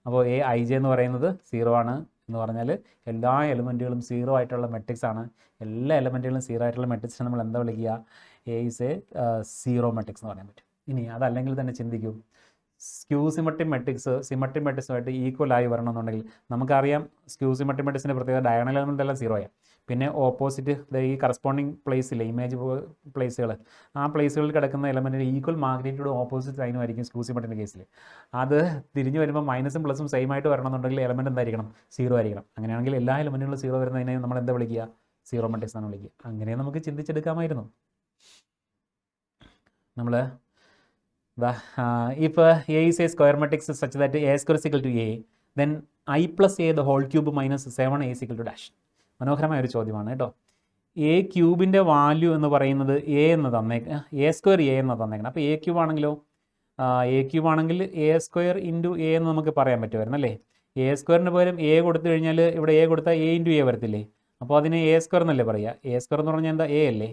അപ്പോൾ എ ഐ ജെ എന്ന് പറയുന്നത് 0 ആണ് എന്ന് പറഞ്ഞാൽ എല്ലാ എലമെൻറ്റുകളും 0 ആയിട്ടുള്ള മെട്രിക്സ് ആണ്. എല്ലാ എലമെൻറ്റുകളും 0 ആയിട്ടുള്ള മെട്രിക്സിനെ നമ്മൾ എന്താ വിളിക്കുക? എ ഈസ് എ 0 മെട്രിക്സ് എന്ന് പറയാൻ പറ്റും. ഇനി അതല്ലെങ്കിൽ തന്നെ ചിന്തിക്കും, സ്ക്യൂ സിമെട്രിക് മെട്രിക്സുമായിട്ട് ഈക്വൽ ആയി വരണമെന്നുണ്ടെങ്കിൽ നമുക്കറിയാം സ്ക്യൂ സിമെട്രിക് മെട്രിക്സിൻ്റെ പ്രത്യേകത ഡയഗണൽ എലമെൻ്റ് എല്ലാം 0 ആയി. പിന്നെ ഓപ്പോസിറ്റ് ഈ കറസ്പോണ്ടിങ് പ്ലേസിലെ ഇമേജ് പ്ലേസുകൾ, ആ പ്ലേസുകളിൽ കിടക്കുന്ന എലമെൻറ്റിൻ്റെ ഈക്വൽ മാഗ്നിറ്റ്യൂഡ് ഓപ്പോസിറ്റ് സൈനുമായിരിക്കും സ്ക്യൂ സിമെട്രിൻ്റെ കേസിൽ. അത് തിരിഞ്ഞ് വരുമ്പോൾ മൈനസും പ്ലസും സെയിം ആയിട്ട് വരണമെന്നുണ്ടെങ്കിൽ എലമെൻറ്റ് എന്തായിരിക്കണം? 0 ആയിരിക്കണം. അങ്ങനെയാണെങ്കിൽ എല്ലാ എലമെൻറ്റുകളും 0 വരുന്നതിനെ നമ്മൾ എന്താ വിളിക്കുക? 0 മെട്രിക്സ് എന്നാണ് വിളിക്കുക. അങ്ങനെ നമുക്ക് ചിന്തിച്ചെടുക്കാമായിരുന്നു. നമ്മൾ if A is a square matrix such that A square is equal to A, then I plus A the whole cube minus 7A is equal to dash. മനോഹരമായ ഒരു ചോദ്യമാണ് കേട്ടോ. എ ക്യൂബിൻ്റെ വാല്യൂ എന്ന് പറയുന്നത് എ എന്ന് എ സ്ക്വയർ എ എന്ന് തന്നേക്കണം. അപ്പോൾ എ ക്യൂബ് ആണെങ്കിലോ, എ ക്യൂബ് ആണെങ്കിൽ എ സ്ക്വയർ ഇൻറ്റു എ എന്ന് നമുക്ക് പറയാൻ പറ്റുമായിരുന്നു അല്ലേ. എ സ്ക്വയറിന് പകരം എ കൊടുത്തു കഴിഞ്ഞാൽ ഇവിടെ എ കൊടുത്താൽ എ ഇൻറ്റു എ വരത്തില്ലേ. അപ്പോൾ അതിന് എ സ്ക്വയർ എന്നല്ലേ പറയുക. എ സ്ക്വയർ എന്ന് പറഞ്ഞാൽ എന്താ? എ അല്ലേ.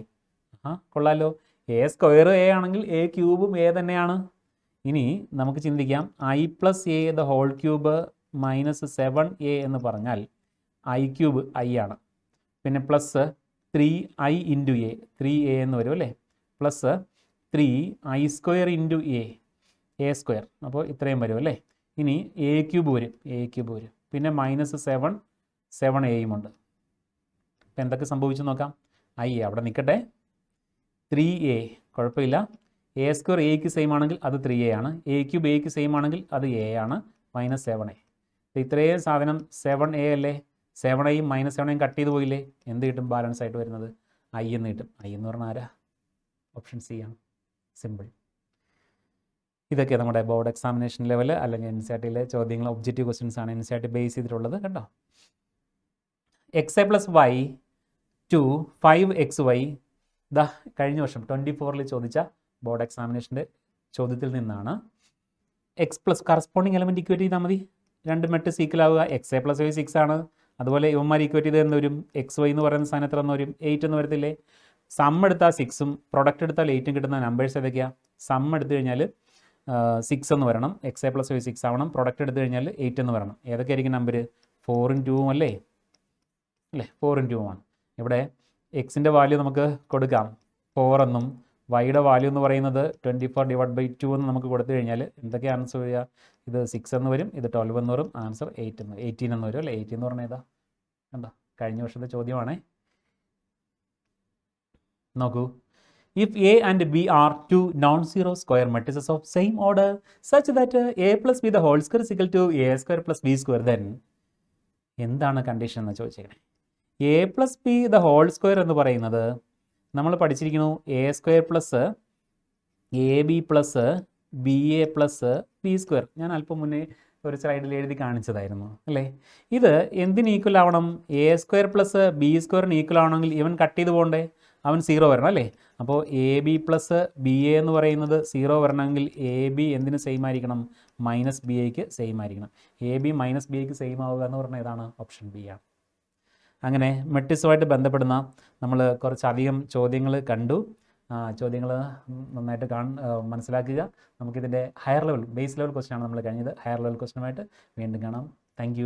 കൊള്ളാലോ. എ സ്ക്വയർ എ ആണെങ്കിൽ എ ക്യൂബും എ തന്നെയാണ്. ഇനി നമുക്ക് ചിന്തിക്കാം, I plus A the whole cube minus 7A എന്ന് പറഞ്ഞാൽ ഐ ക്യൂബ് ഐ ആണ്. പിന്നെ plus 3i into A, 3a എന്ന് വരും അല്ലേ. Plus 3i square into A square. അപ്പോൾ ഇത്രയും വരും അല്ലേ. ഇനി എ ക്യൂബ് വരും. പിന്നെ മൈനസ് 7 ഉണ്ട്. അപ്പം എന്തൊക്കെ സംഭവിച്ചു നോക്കാം. ഐ അവിടെ നിൽക്കട്ടെ. 3a കുഴപ്പമില്ല. എ സ്ക്വയർ എക്ക് സെയിം ആണെങ്കിൽ അത് 3a ആണ്. എ ക്യൂബ് എക്ക് സെയിം ആണെങ്കിൽ അത് a ആണ്. Minus 7a. ഇത്രയും സാധനം 7a അല്ലേ. 7aയും മൈനസ് 7aയും കട്ട് ചെയ്ത് പോയില്ലേ. എന്ത് കിട്ടും? ബാലൻസ് ആയിട്ട് വരുന്നത് ഐ എന്ന് കിട്ടും. ഐ എന്ന് പറഞ്ഞാൽ ആരാ? ഓപ്ഷൻ സി ആണ്. സിമ്പിൾ. ഇതൊക്കെ നമ്മുടെ ബോർഡ് എക്സാമിനേഷൻ ലെവൽ അല്ലെങ്കിൽ NCERT-യിലെ ചോദ്യങ്ങൾ, ഒബ്ജക്റ്റീവ് ക്വസ്റ്റ്യൻസ് ആണ് NCERT ബേസ് ചെയ്തിട്ടുള്ളത് കേട്ടോ. XA + y to 5xy കഴിഞ്ഞ വർഷം 24-ൽ ചോദിച്ച ബോർഡ് എക്സാമിനേഷൻ്റെ ചോദ്യത്തിൽ നിന്നാണ്. X plus corresponding element equate ചെയ്താൽ മതി. രണ്ട് മെട്രിക്സ് ഈക്വൽ ആവുക. XA + y 6 ആണ്. അതുപോലെ ഇവന്മാർ ഈക്വേറ്റ് ചെയ്ത് എന്ന് വരും? XY എന്ന് പറയുന്ന സ്ഥാനത്ത് എന്ന് വരും? 8 എന്ന് വരത്തില്ലേ. സം എടുത്താൽ 6ഉം പ്രൊഡക്റ്റ് എടുത്താൽ 8ഉം കിട്ടുന്ന നമ്പേഴ്സ് ഏതൊക്കെയാണ്? സം എടുത്തു കഴിഞ്ഞാൽ 6 എന്ന് വരണം. XA + y 6 ആവണം. പ്രൊഡക്റ്റ് എടുത്തു കഴിഞ്ഞാൽ 8 എന്ന് വരണം. ഏതൊക്കെയായിരിക്കും നമ്പർ? 4ഉം 2ഉം അല്ലേ. 4ഉം 2ഉം ആണ്. ഇവിടെ എക്സിൻ്റെ വാല്യൂ നമുക്ക് കൊടുക്കാം 4 എന്നും, വൈയുടെ വാല്യൂ എന്ന് പറയുന്നത് 24/2 എന്ന് നമുക്ക് കൊടുത്തു കഴിഞ്ഞാൽ എന്തൊക്കെ ആൻസർ വരിക? ഇത് 6 എന്ന് വരും, ഇത് 12 എന്ന് വരും, ആൻസർ 18 എന്ന് വരും അല്ലേ. 18 എന്ന് പറഞ്ഞാൽ ഏതാ? എന്താ കഴിഞ്ഞ വർഷത്തെ ചോദ്യമാണേ. നോക്കൂ. If A and B are two non-zero square matrices of same order such that A + B the whole square is equal to A square + B square, then എന്താണ് കണ്ടീഷൻ എന്ന് ചോദിച്ചേക്കണേ. A + B the whole square എന്ന് പറയുന്നത് നമ്മൾ പഠിച്ചിരിക്കുന്നു A square + AB + BA + B square. ഞാൻ അല്പം മുന്നേ ഒരു സ്ലൈഡിൽ എഴുതി കാണിച്ചതായിരുന്നു അല്ലേ. ഇത് എന്തിന് ഈക്വൽ ആവണം? എ സ്ക്വയർ പ്ലസ് ബി സ്ക്വയറിന് ഈക്വൽ ആവണമെങ്കിൽ ഇവൻ കട്ട് ചെയ്ത് പോകണ്ടേ, അവൻ 0 വരണം അല്ലേ. അപ്പോൾ A B plus B A എന്ന് പറയുന്നത് 0 വരണമെങ്കിൽ എ ബി എന്തിന് സെയിം ആയിരിക്കണം? മൈനസ് ബി എക്ക് സെയിം ആയിരിക്കണം. എ ബി മൈനസ് ബി എക്ക് സെയിം ആവുക എന്ന് പറഞ്ഞാൽ ഏതാണ്? ഓപ്ഷൻ ബി ആണ്. അങ്ങനെ മെട്രിക്സുമായിട്ട് ബന്ധപ്പെടുന്ന നമ്മൾ കുറച്ചധികം ചോദ്യങ്ങൾ കണ്ടു. ചോദ്യങ്ങൾ നന്നായിട്ട് മനസ്സിലാക്കുക. നമുക്കിതിൻ്റെ higher level base level question ആണ് നമ്മൾ കഴിഞ്ഞത്. ഹയർ ലെവൽ ക്വസ്റ്റ്യനുമായിട്ട് വീണ്ടും കാണാം. താങ്ക്